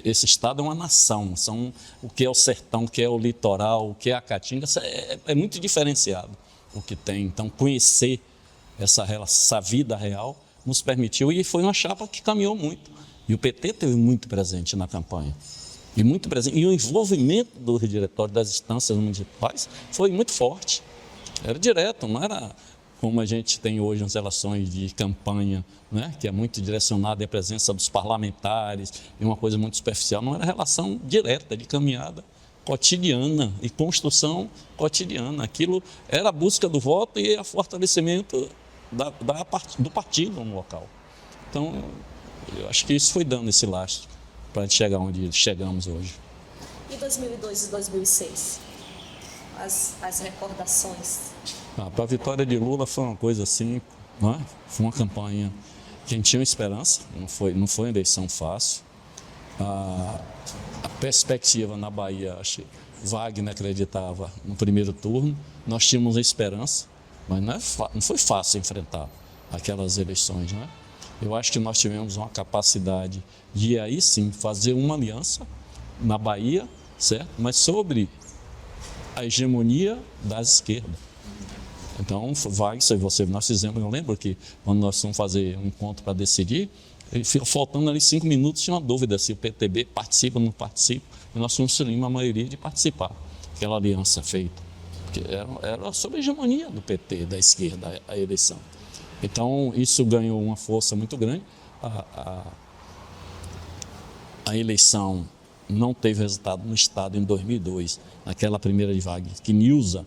Esse estado é uma nação, são o que é o sertão, o que é o litoral, o que é a caatinga, é muito diferenciado o que tem. Então, conhecer essa vida real nos permitiu, e foi uma chapa que caminhou muito. E o PT teve muito presente na campanha. E muito presente. E o envolvimento do diretório das instâncias municipais foi muito forte. Era direto, não era como a gente tem hoje nas relações de campanha, né, que é muito direcionada à presença dos parlamentares, e uma coisa muito superficial. Não era relação direta, de caminhada cotidiana e construção cotidiana. Aquilo era a busca do voto e o fortalecimento do partido no local. Então, eu acho que isso foi dando esse lastro para a gente chegar onde chegamos hoje. E 2002 e 2006? As recordações? Para a vitória de Lula foi uma coisa assim, não é? Foi uma campanha que a gente tinha esperança, não foi uma eleição fácil. A perspectiva na Bahia, acho que Wagner acreditava no primeiro turno, nós tínhamos a esperança, mas não foi fácil enfrentar aquelas eleições, né? Eu acho que nós tivemos uma capacidade de aí sim fazer uma aliança na Bahia, certo? Mas sobre a hegemonia das esquerdas. Então, nós fizemos, eu lembro que quando nós fomos fazer um encontro para decidir, faltando ali 5 minutos, tinha uma dúvida se o PTB participa ou não participa, e nós fomos a maioria de participar, aquela aliança feita. porque era sob a hegemonia do PT, da esquerda, a eleição. Então, isso ganhou uma força muito grande. A eleição não teve resultado no Estado em 2002, naquela primeira de Wagner, que Nilza,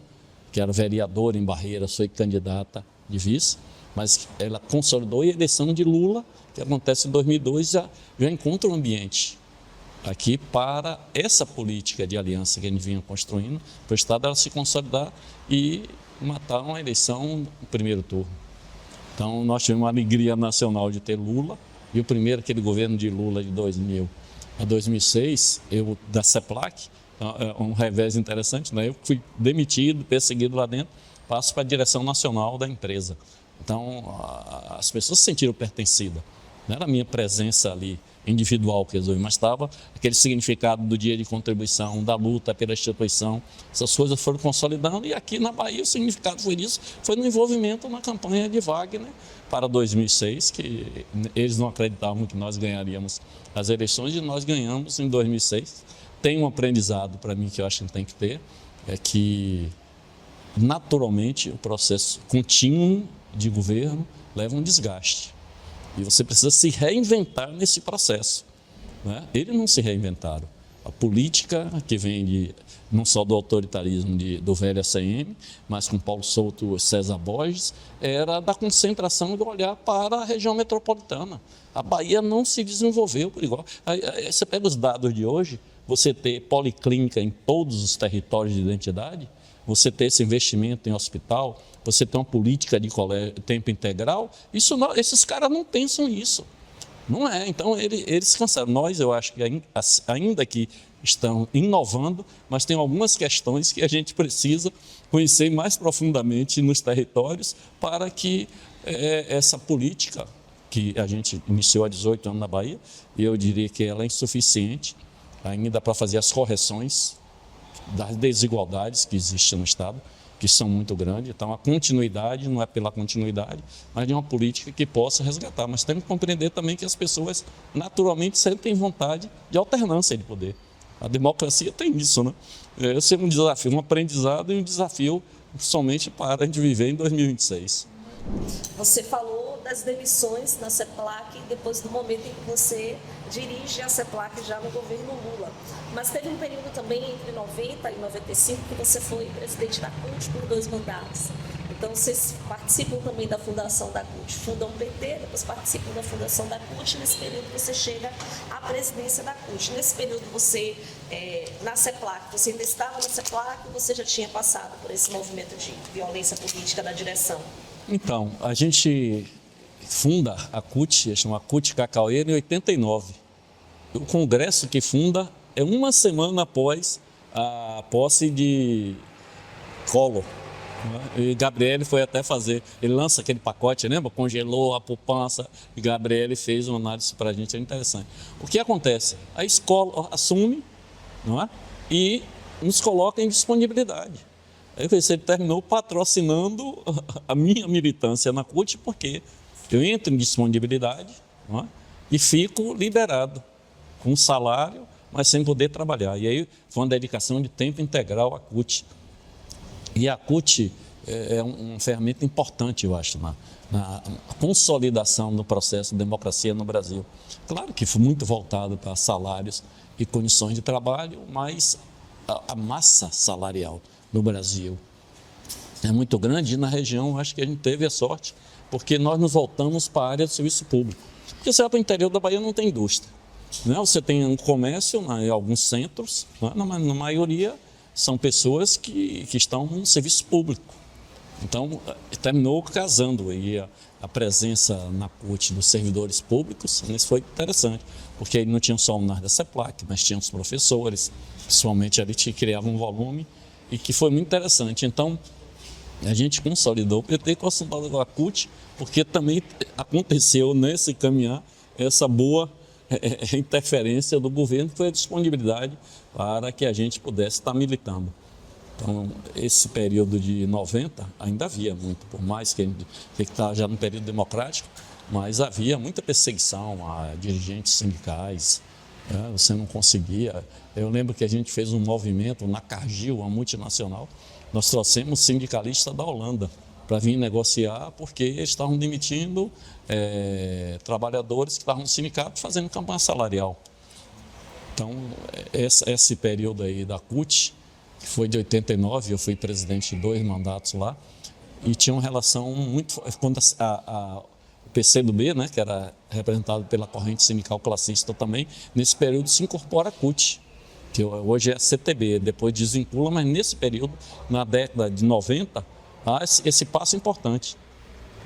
que era vereadora em Barreiras, foi candidata de vice, mas ela consolidou, e a eleição de Lula, que acontece em 2002, já encontra um ambiente aqui para essa política de aliança que a gente vinha construindo, para o Estado ela se consolidar e matar uma eleição no primeiro turno. Então, nós tivemos uma alegria nacional de ter Lula, e o primeiro, aquele governo de Lula de 2000 a 2006, eu da CEPLAC, é um revés interessante, né? Eu fui demitido, perseguido lá dentro, passo para a direção nacional da empresa. Então, as pessoas se sentiram pertencidas. Não era a minha presença ali individual que resolveu, mas estava aquele significado do dia de contribuição, da luta pela instituição. Essas coisas foram consolidando, e aqui na Bahia o significado foi isso, foi no envolvimento na campanha de Wagner para 2006, que eles não acreditavam que nós ganharíamos as eleições, e nós ganhamos em 2006. Tem um aprendizado para mim que eu acho que tem que ter, é que naturalmente o processo contínuo de governo leva um desgaste. E você precisa se reinventar nesse processo, né? Eles não se reinventaram. A política que vem não só do autoritarismo do velho ACM, mas com Paulo Souto e César Borges, era da concentração e do olhar para a região metropolitana. A Bahia não se desenvolveu por igual. Aí você pega os dados de hoje, você ter policlínica em todos os territórios de identidade, você ter esse investimento em hospital, você ter uma política de tempo integral, esses caras não pensam isso. Não é. Então, eles cansaram. Nós, eu acho que ainda que estão inovando, mas tem algumas questões que a gente precisa conhecer mais profundamente nos territórios para que essa política que a gente iniciou há 18 anos na Bahia, e eu diria que ela é insuficiente ainda para fazer as correções das desigualdades que existem no Estado, que são muito grandes. Então, a continuidade não é pela continuidade, mas de uma política que possa resgatar. Mas temos que compreender também que as pessoas naturalmente sentem vontade de alternância de poder. A democracia tem isso, né? Esse é um desafio, um aprendizado e um desafio somente para a gente viver em 2026. Você falou das demissões na CEPLAC depois do momento em que você dirige a CEPLAC já no governo Lula. Mas teve um período também entre 90 e 95 que você foi presidente da CUT por 2 mandatos. Então, vocês participam também da fundação da CUT, fundam o PT, depois participam da fundação da CUT. Nesse período você chega à presidência da CUT. Nesse período você, na CEPLAC, você ainda estava na CEPLAC ou você já tinha passado por esse movimento de violência política da direção? Então, a gente funda a CUT, chama CUT Cacaueira, em 89. O congresso que funda é uma semana após a posse de Collor. E Gabriele foi até fazer, ele lança aquele pacote, lembra? Congelou a poupança, e Gabriele fez uma análise para a gente, é interessante. O que acontece? A escola assume, não é? E nos coloca em disponibilidade. Aí ele terminou patrocinando a minha militância na CUT, porque eu entro em disponibilidade, não é? E fico liberado, com salário, mas sem poder trabalhar. E aí foi uma dedicação de tempo integral à CUT. E a CUT é uma ferramenta importante, eu acho, na consolidação do processo de democracia no Brasil. Claro que foi muito voltado para salários e condições de trabalho, mas a massa salarial no Brasil é muito grande, e na região acho que a gente teve a sorte, porque nós nos voltamos para a área do serviço público. Porque você vai para o interior da Bahia, não tem indústria. Né? Você tem um comércio em alguns centros, né? Na maioria são pessoas que estão no serviço público. Então, terminou casando aí a presença na CUT dos servidores públicos. Isso foi interessante, porque aí não tinham só o NAR da CEPLAC, mas tinham os professores, principalmente ali que criavam um volume, e que foi muito interessante. Então, a gente consolidou o PT, consolidou a CUT, porque também aconteceu nesse caminhar essa boa interferência do governo, que foi a disponibilidade para que a gente pudesse estar militando. Então, esse período de 90 ainda havia muito, por mais que a gente está já no período democrático, mas havia muita perseguição a dirigentes sindicais, né? Você não conseguia. Eu lembro que a gente fez um movimento na Cargill, uma multinacional, Nós trouxemos sindicalistas da Holanda para vir negociar, porque eles estavam demitindo trabalhadores que estavam no sindicato fazendo campanha salarial. Então, esse período aí da CUT, que foi de 89, eu fui presidente de 2 mandatos lá, e tinha uma relação muito... Quando o PCdoB, né, que era representado pela corrente sindical classista também, nesse período se incorpora a CUT, que hoje é a CTB, depois desvincula, mas nesse período, na década de 90, há esse passo importante.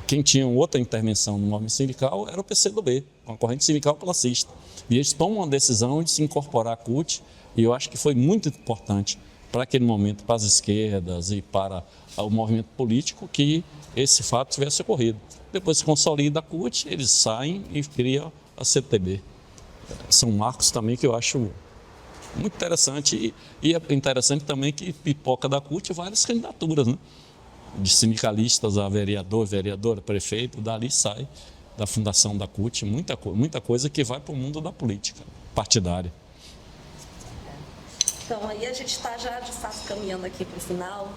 Quem tinha outra intervenção no movimento sindical era o PCdoB, com a corrente sindical classista. E eles tomam uma decisão de se incorporar à CUT, e eu acho que foi muito importante para aquele momento, para as esquerdas e para o movimento político, que esse fato tivesse ocorrido. Depois se consolida a CUT, eles saem e criam a CTB. São marcos também que eu acho muito interessante, e é interessante também que pipoca da CUT várias candidaturas, né? De sindicalistas a vereador, vereadora, prefeito, dali sai da fundação da CUT muita coisa que vai para o mundo da política partidária. Então, aí a gente está já, de fato, caminhando aqui para o final.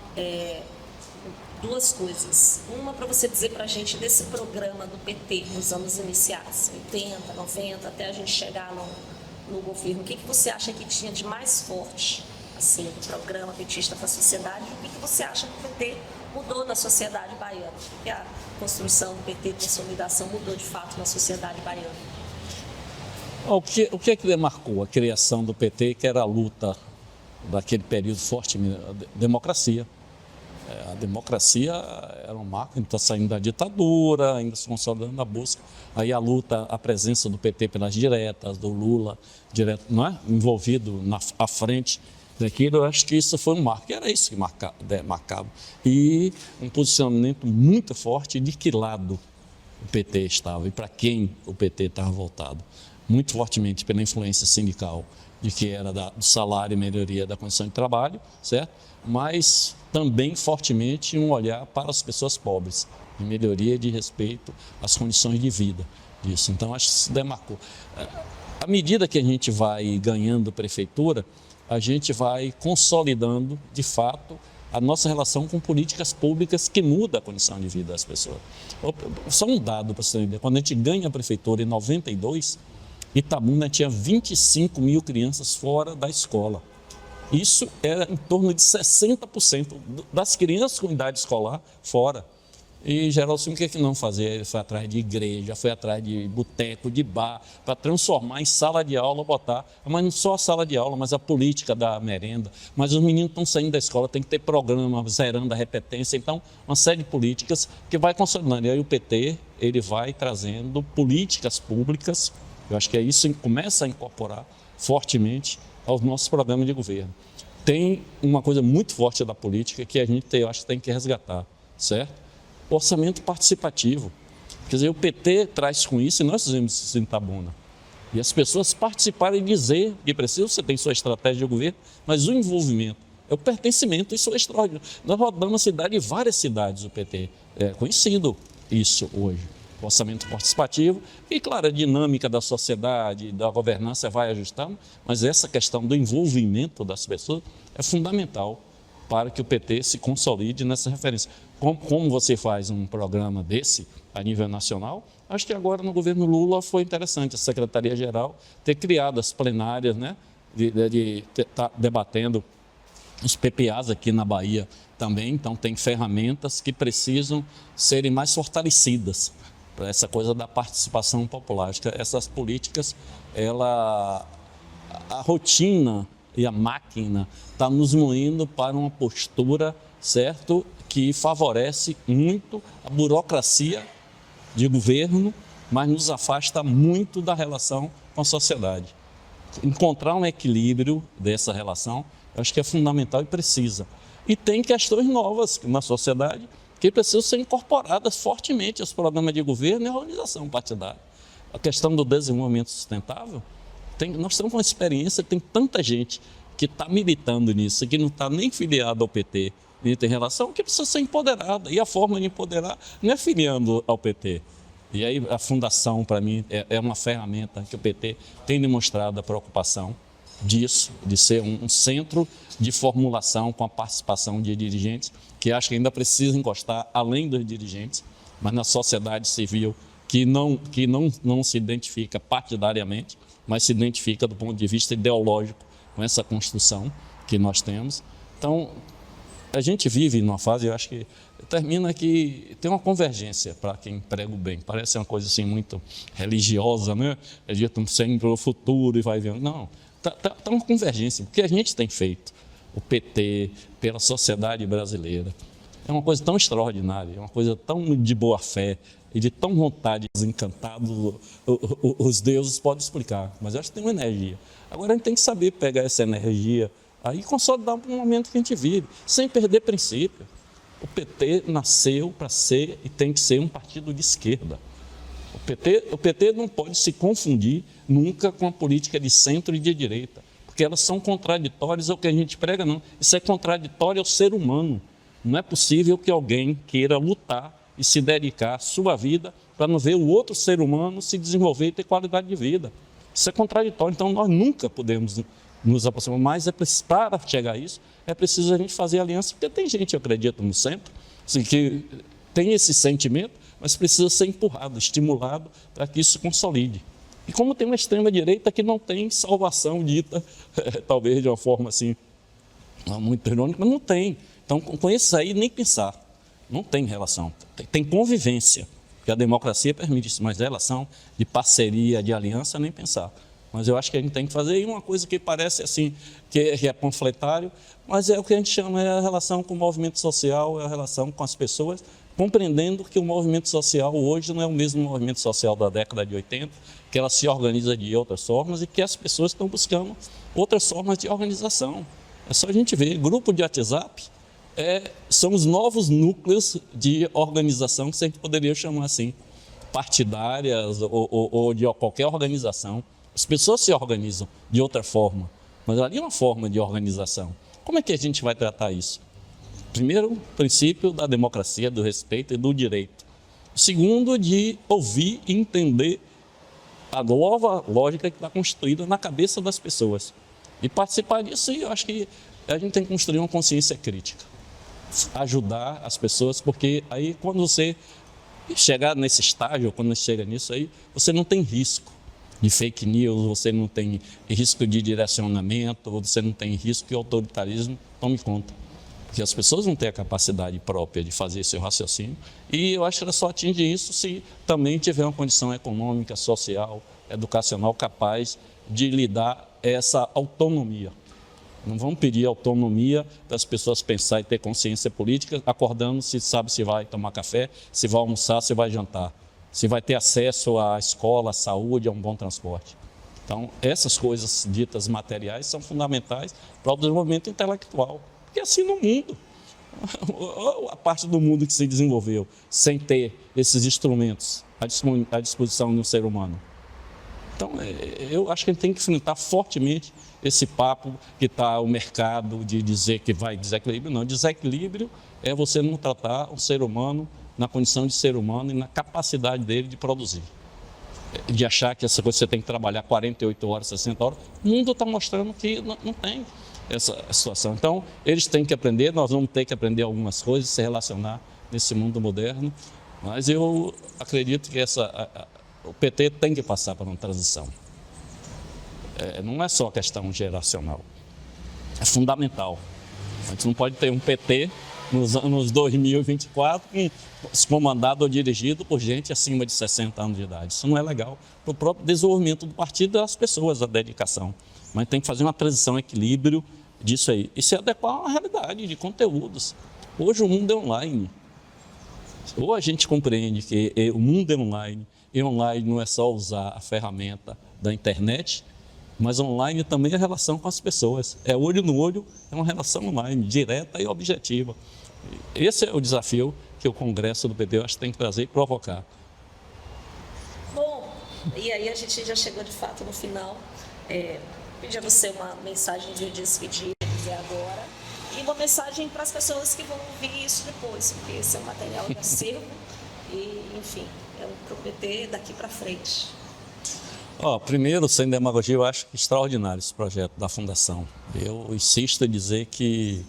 Duas coisas. Uma, para você dizer para a gente desse programa do PT nos anos iniciais, 80, 90, até a gente chegar no governo. O que você acha que tinha de mais forte, assim, do programa petista para a sociedade? E o que você acha que o PT mudou na sociedade baiana? O que a construção do PT, consolidação, mudou de fato na sociedade baiana? O que é que demarcou a criação do PT, que era a luta daquele período forte, democracia? A democracia era um marco, a gente está saindo da ditadura, ainda se consolidando na busca. Aí a luta, a presença do PT pelas diretas, do Lula direto, não é? Envolvido à frente daquilo, eu acho que isso foi um marco. E era isso que marcava. E um posicionamento muito forte de que lado o PT estava e para quem o PT estava voltado. Muito fortemente pela influência sindical, de que era do salário e melhoria da condição de trabalho, certo? Mas também fortemente um olhar para as pessoas pobres, de melhoria de respeito às condições de vida disso. Então, acho que isso demarcou. À medida que a gente vai ganhando prefeitura, a gente vai consolidando, de fato, a nossa relação com políticas públicas que mudam a condição de vida das pessoas. Só um dado para você entender, quando a gente ganha a prefeitura em 92, Itabuna tinha 25 mil crianças fora da escola. Isso era em torno de 60% das crianças com idade escolar fora. E Geraldo Filme, o que é que não fazia? Ele foi atrás de igreja, foi atrás de boteco, de bar, para transformar em sala de aula, botar, mas não só a sala de aula, mas a política da merenda. Mas os meninos estão saindo da escola, tem que ter programa, zerando a repetência, então uma série de políticas que vai consolidando. E aí o PT, ele vai trazendo políticas públicas, eu acho que é isso que começa a incorporar fortemente aos nossos programas de governo. Tem uma coisa muito forte da política que a gente eu acho que tem que resgatar, certo? Orçamento participativo. Quer dizer, o PT traz com isso, e nós fizemos isso em Itabuna. E as pessoas participarem e dizer que precisa, você tem sua estratégia de governo, mas o envolvimento, é o pertencimento, isso é extraordinário. Nós rodamos a cidade, várias cidades do PT, é conhecido isso hoje. Orçamento participativo e, claro, a dinâmica da sociedade, da governança vai ajustando, mas essa questão do envolvimento das pessoas é fundamental para que o PT se consolide nessa referência. Como você faz um programa desse a nível nacional, acho que agora no governo Lula foi interessante a Secretaria-Geral ter criado as plenárias, né, de estar debatendo os PPAs aqui na Bahia também, então tem ferramentas que precisam serem mais fortalecidas para essa coisa da participação popular. Acho que essas políticas, a rotina e a máquina está nos moendo para uma postura, certo, que favorece muito a burocracia de governo, mas nos afasta muito da relação com a sociedade. Encontrar um equilíbrio dessa relação, eu acho que é fundamental e precisa. E tem questões novas na sociedade que precisam ser incorporadas fortemente aos programas de governo e à organização partidária. A questão do desenvolvimento sustentável, nós estamos com uma experiência, tem tanta gente que está militando nisso, que não está nem filiado ao PT, nem tem relação, que precisa ser empoderada. E a forma de empoderar não é filiando ao PT. E aí a fundação, para mim, é uma ferramenta que o PT tem demonstrado a preocupação disso, de ser um centro de formulação com a participação de dirigentes, que acho que ainda precisa encostar além dos dirigentes, mas na sociedade civil que não se identifica partidariamente, mas se identifica do ponto de vista ideológico com essa construção que nós temos. Então, a gente vive numa fase, eu acho que termina que tem uma convergência para quem prega o bem. Parece uma coisa assim muito religiosa, né? Estamos sempre no futuro e vai vendo. Não, tá uma convergência. O que a gente tem feito, o PT, pela sociedade brasileira, é uma coisa tão extraordinária, é uma coisa tão de boa fé e de tão vontade, encantado, os deuses podem explicar, mas eu acho que tem uma energia. Agora a gente tem que saber pegar essa energia aí e consolidar para o momento que a gente vive, sem perder princípio. O PT nasceu para ser e tem que ser um partido de esquerda. O PT não pode se confundir nunca com a política de centro e de direita, porque elas são contraditórias ao que a gente prega, não. Isso é contraditório ao ser humano. Não é possível que alguém queira lutar e se dedicar à sua vida para não ver o outro ser humano se desenvolver e ter qualidade de vida. Isso é contraditório, então nós nunca podemos nos aproximar, mas para chegar a isso, é preciso a gente fazer aliança, porque tem gente, eu acredito, no centro, assim, que tem esse sentimento, mas precisa ser empurrado, estimulado para que isso consolide. E como tem uma extrema-direita que não tem salvação dita, talvez de uma forma assim, muito irônica, mas não tem. Então, com esses aí, nem pensar. Não tem relação. Tem convivência, que a democracia permite isso, mas relação de parceria, de aliança, nem pensar. Mas eu acho que a gente tem que fazer uma coisa que parece assim, que é panfletário, mas é o que a gente chama é a relação com o movimento social, é a relação com as pessoas, compreendendo que o movimento social hoje não é o mesmo movimento social da década de 80, que ela se organiza de outras formas e que as pessoas estão buscando outras formas de organização. É só a gente ver, grupo de WhatsApp são os novos núcleos de organização, que a gente poderia chamar assim, partidárias ou de qualquer organização. As pessoas se organizam de outra forma, mas ali é uma forma de organização. Como é que a gente vai tratar isso? Primeiro, o princípio da democracia, do respeito e do direito. Segundo, de ouvir e entender a nova lógica que está construída na cabeça das pessoas. E participar disso, eu acho que a gente tem que construir uma consciência crítica. Ajudar as pessoas, porque aí quando você chegar nesse estágio, quando você chega nisso aí, você não tem risco de fake news, você não tem risco de direcionamento, você não tem risco que o autoritarismo tome conta. Porque as pessoas não têm a capacidade própria de fazer esse raciocínio e eu acho que ela só atinge isso se também tiver uma condição econômica, social, educacional capaz de lhe dar essa autonomia. Não vamos pedir autonomia das pessoas pensar e ter consciência política, acordando se sabe se vai tomar café, se vai almoçar, se vai jantar, se vai ter acesso à escola, à saúde, a um bom transporte. Então, essas coisas ditas materiais são fundamentais para o desenvolvimento intelectual. Porque assim no mundo, a parte do mundo que se desenvolveu sem ter esses instrumentos à disposição do ser humano. Então, eu acho que a gente tem que enfrentar fortemente esse papo que está o mercado de dizer que vai desequilíbrio. Não, desequilíbrio é você não tratar o ser humano na condição de ser humano e na capacidade dele de produzir. De achar que essa coisa você tem que trabalhar 48 horas, 60 horas. O mundo está mostrando que não tem essa situação. Então, eles têm que aprender, nós vamos ter que aprender algumas coisas, se relacionar nesse mundo moderno. Mas eu acredito que o PT tem que passar por uma transição. Não é só questão geracional, é fundamental. A gente não pode ter um PT nos anos 2024 comandado ou dirigido por gente acima de 60 anos de idade. Isso não é legal para o próprio desenvolvimento do partido e das pessoas, a dedicação. Mas tem que fazer uma transição, equilíbrio disso aí. E se adequar a uma realidade de conteúdos. Hoje o mundo é online. Ou a gente compreende que o mundo é online, e online não é só usar a ferramenta da internet, mas online também é a relação com as pessoas. É olho no olho, é uma relação online, direta e objetiva. Esse é o desafio que o Congresso do PT, eu acho, tem que trazer e provocar. Bom, e aí a gente já chegou de fato no final. Pedir a você uma mensagem de despedida agora e uma mensagem para as pessoas que vão ouvir isso depois, porque esse é um material de acervo e, enfim, é um PT daqui para frente. Primeiro, sem demagogia, eu acho extraordinário esse projeto da Fundação. Eu insisto em dizer que,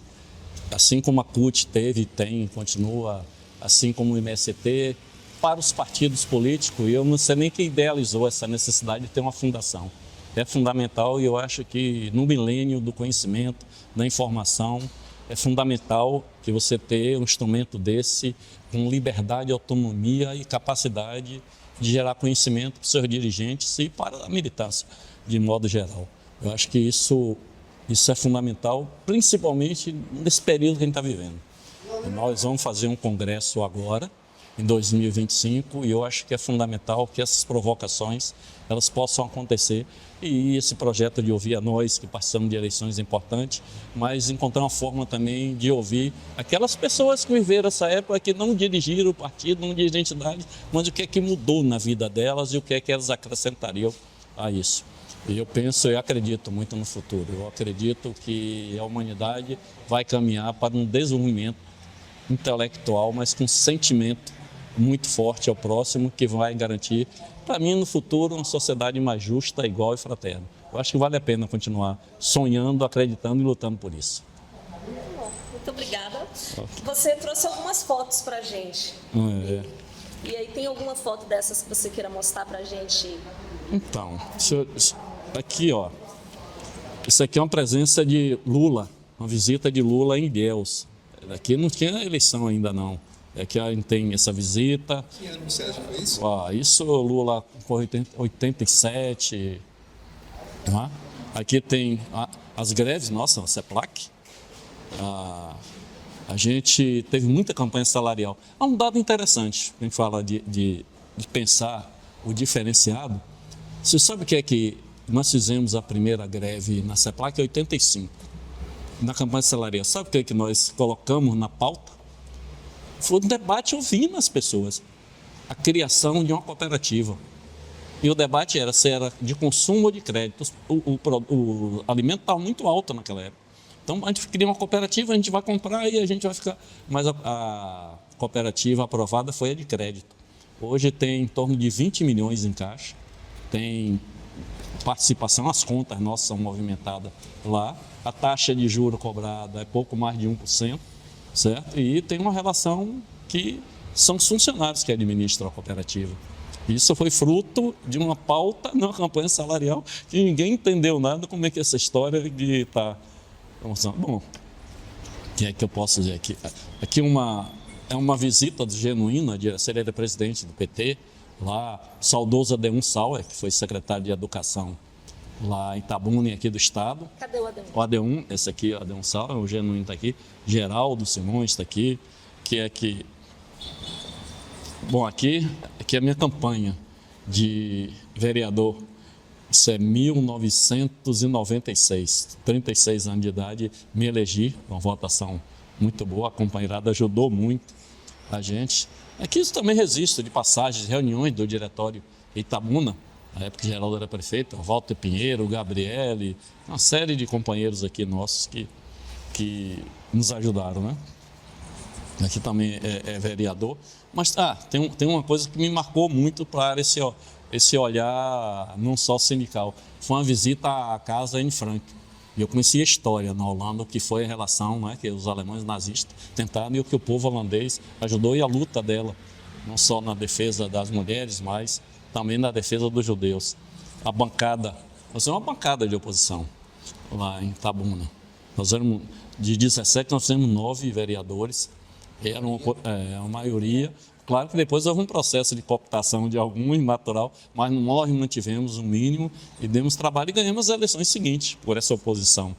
assim como a CUT teve, tem, continua, assim como o MST, para os partidos políticos, eu não sei nem quem idealizou essa necessidade de ter uma fundação. É fundamental e eu acho que no milênio do conhecimento, da informação, é fundamental que você tenha um instrumento desse com liberdade, autonomia e capacidade de gerar conhecimento para os seus dirigentes e para a militância, de modo geral. Eu acho que isso é fundamental, principalmente nesse período que a gente está vivendo. Nós vamos fazer um congresso agora, em 2025, e eu acho que é fundamental que essas provocações elas possam acontecer e esse projeto de ouvir a nós que participamos de eleições é importante, mas encontrar uma forma também de ouvir aquelas pessoas que viveram essa época, que não dirigiram o partido, não dirigiram a entidade, mas o que é que mudou na vida delas e o que é que elas acrescentariam a isso. E eu penso e acredito muito no futuro. Eu acredito que a humanidade vai caminhar para um desenvolvimento intelectual, mas com sentimento muito forte ao próximo, que vai garantir, para mim, no futuro, uma sociedade mais justa, igual e fraterna. Eu acho que vale a pena continuar sonhando, acreditando e lutando por isso. Muito bom, muito obrigada. Você trouxe algumas fotos para a gente. E aí, tem alguma foto dessas que você queira mostrar para a gente? Então, aqui, ó. Isso aqui é uma presença de Lula, uma visita de Lula em Ilhéus. Aqui não tinha eleição ainda, não. É que a gente tem essa visita. Que ano você acha que foi isso? Isso Lula com 87. Tá? Aqui tem as greves, nossa, a CEPLAC. A gente teve muita campanha salarial. Há um dado interessante, a gente fala de pensar o diferenciado. Você sabe o que é que nós fizemos a primeira greve na CEPLAC em 85, na campanha salarial? Sabe o que é que nós colocamos na pauta? Foi um debate ouvindo as pessoas, a criação de uma cooperativa. E o debate era se era de consumo ou de crédito. O alimento estava muito alto naquela época. Então a gente cria uma cooperativa, a gente vai comprar e a gente vai ficar. Mas a cooperativa aprovada foi a de crédito. Hoje tem em torno de 20 milhões em caixa, tem participação, as contas nossas são movimentadas lá, a taxa de juros cobrada é pouco mais de 1%. Certo? E tem uma relação que são os funcionários que administram a cooperativa. Isso foi fruto de uma pauta na campanha salarial que ninguém entendeu nada como é que essa história de estar... Bom, o que é que eu posso dizer aqui? Aqui é uma visita genuína, ele era presidente do PT, lá, saudoso Adeum Sauer, que foi secretário de Educação lá em Itabuna, aqui do estado. Cadê o Adeum? O Adeum, esse aqui, o Adeum Sauer, o genuíno está aqui. Geraldo Simões está aqui, que é que... Bom, aqui é a minha campanha de vereador. Isso é 1996, 36 anos de idade, me elegi, uma votação muito boa, a companheirada ajudou muito a gente. Aqui isso também registro de passagens, reuniões do diretório Itabuna, na época que Geraldo era prefeito, o Walter Pinheiro, o Gabriele, uma série de companheiros aqui nossos que nos ajudaram, né? Aqui também é vereador. Mas tem uma coisa que me marcou muito para esse olhar não só sindical. Foi uma visita à casa Anne Frank. E eu conheci a história na Holanda, o que foi a relação, né, que os alemães nazistas tentaram e o que o povo holandês ajudou e a luta dela, não só na defesa das mulheres, mas também na defesa dos judeus. A bancada, nós temos uma bancada de oposição lá em Itabuna. Nós éramos, de 17, nós temos 9 vereadores, era uma maioria. Claro que depois houve um processo de cooptação de alguns, natural, mas nós mantivemos o mínimo e demos trabalho e ganhamos as eleições seguintes por essa oposição.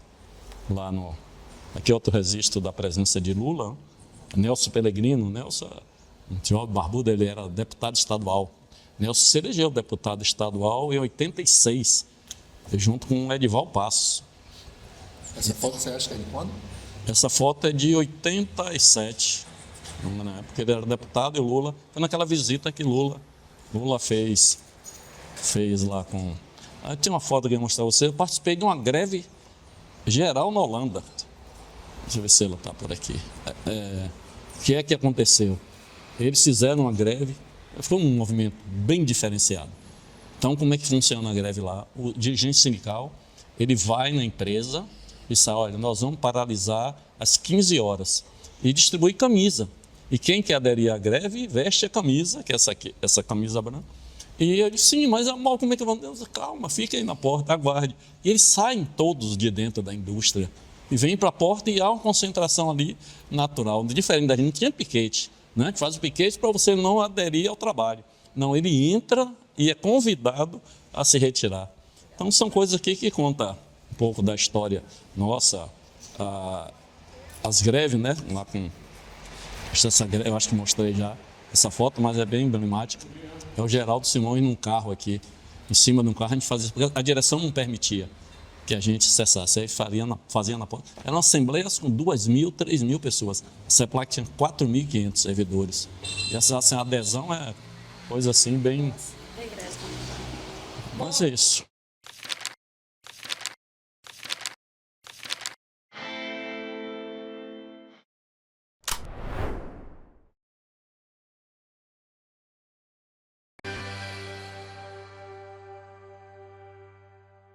Aqui outro registro da presença de Lula, Nelson Pellegrino. Nelson, um senhor barbudo, ele era deputado estadual. Nelson se elegeu deputado estadual em 86, junto com o Edival Passos. Essa foto você acha que é de quando? Essa foto é de 87. Na época ele era deputado e o Lula, foi naquela visita que Lula fez lá com... Tinha uma foto que eu ia mostrar a você, eu participei de uma greve geral na Holanda. Deixa eu ver se ela está por aqui. O que é que aconteceu? Eles fizeram uma greve, foi um movimento bem diferenciado. Então, como é que funciona a greve lá? O dirigente sindical, ele vai na empresa e diz, olha, nós vamos paralisar às 15 horas e distribui camisa. E quem quer aderir à greve, veste a camisa, que é essa aqui, essa camisa branca. E ele disse, sim, mas amor, como é que vamos? Calma, fica aí na porta, aguarde. E eles saem todos de dentro da indústria e vêm para a porta e há uma concentração ali natural. Diferente da gente, não tinha piquete, né? Que faz o piquete para você não aderir ao trabalho. Não, ele entra e é convidado a se retirar. Então, são coisas aqui que contam um pouco da história nossa. As greves, né? Lá com essa greve, eu acho que mostrei já essa foto, mas é bem emblemática. É o Geraldo Simões num carro aqui, em cima de um carro, a gente fazia isso, porque a direção não permitia que a gente cessasse, aí fazia na porta. Eram assembleias com 2.000, 3.000 pessoas. A CEPLAC tinha 4.500 servidores. E essa assim, adesão é coisa assim bem... Mas é isso.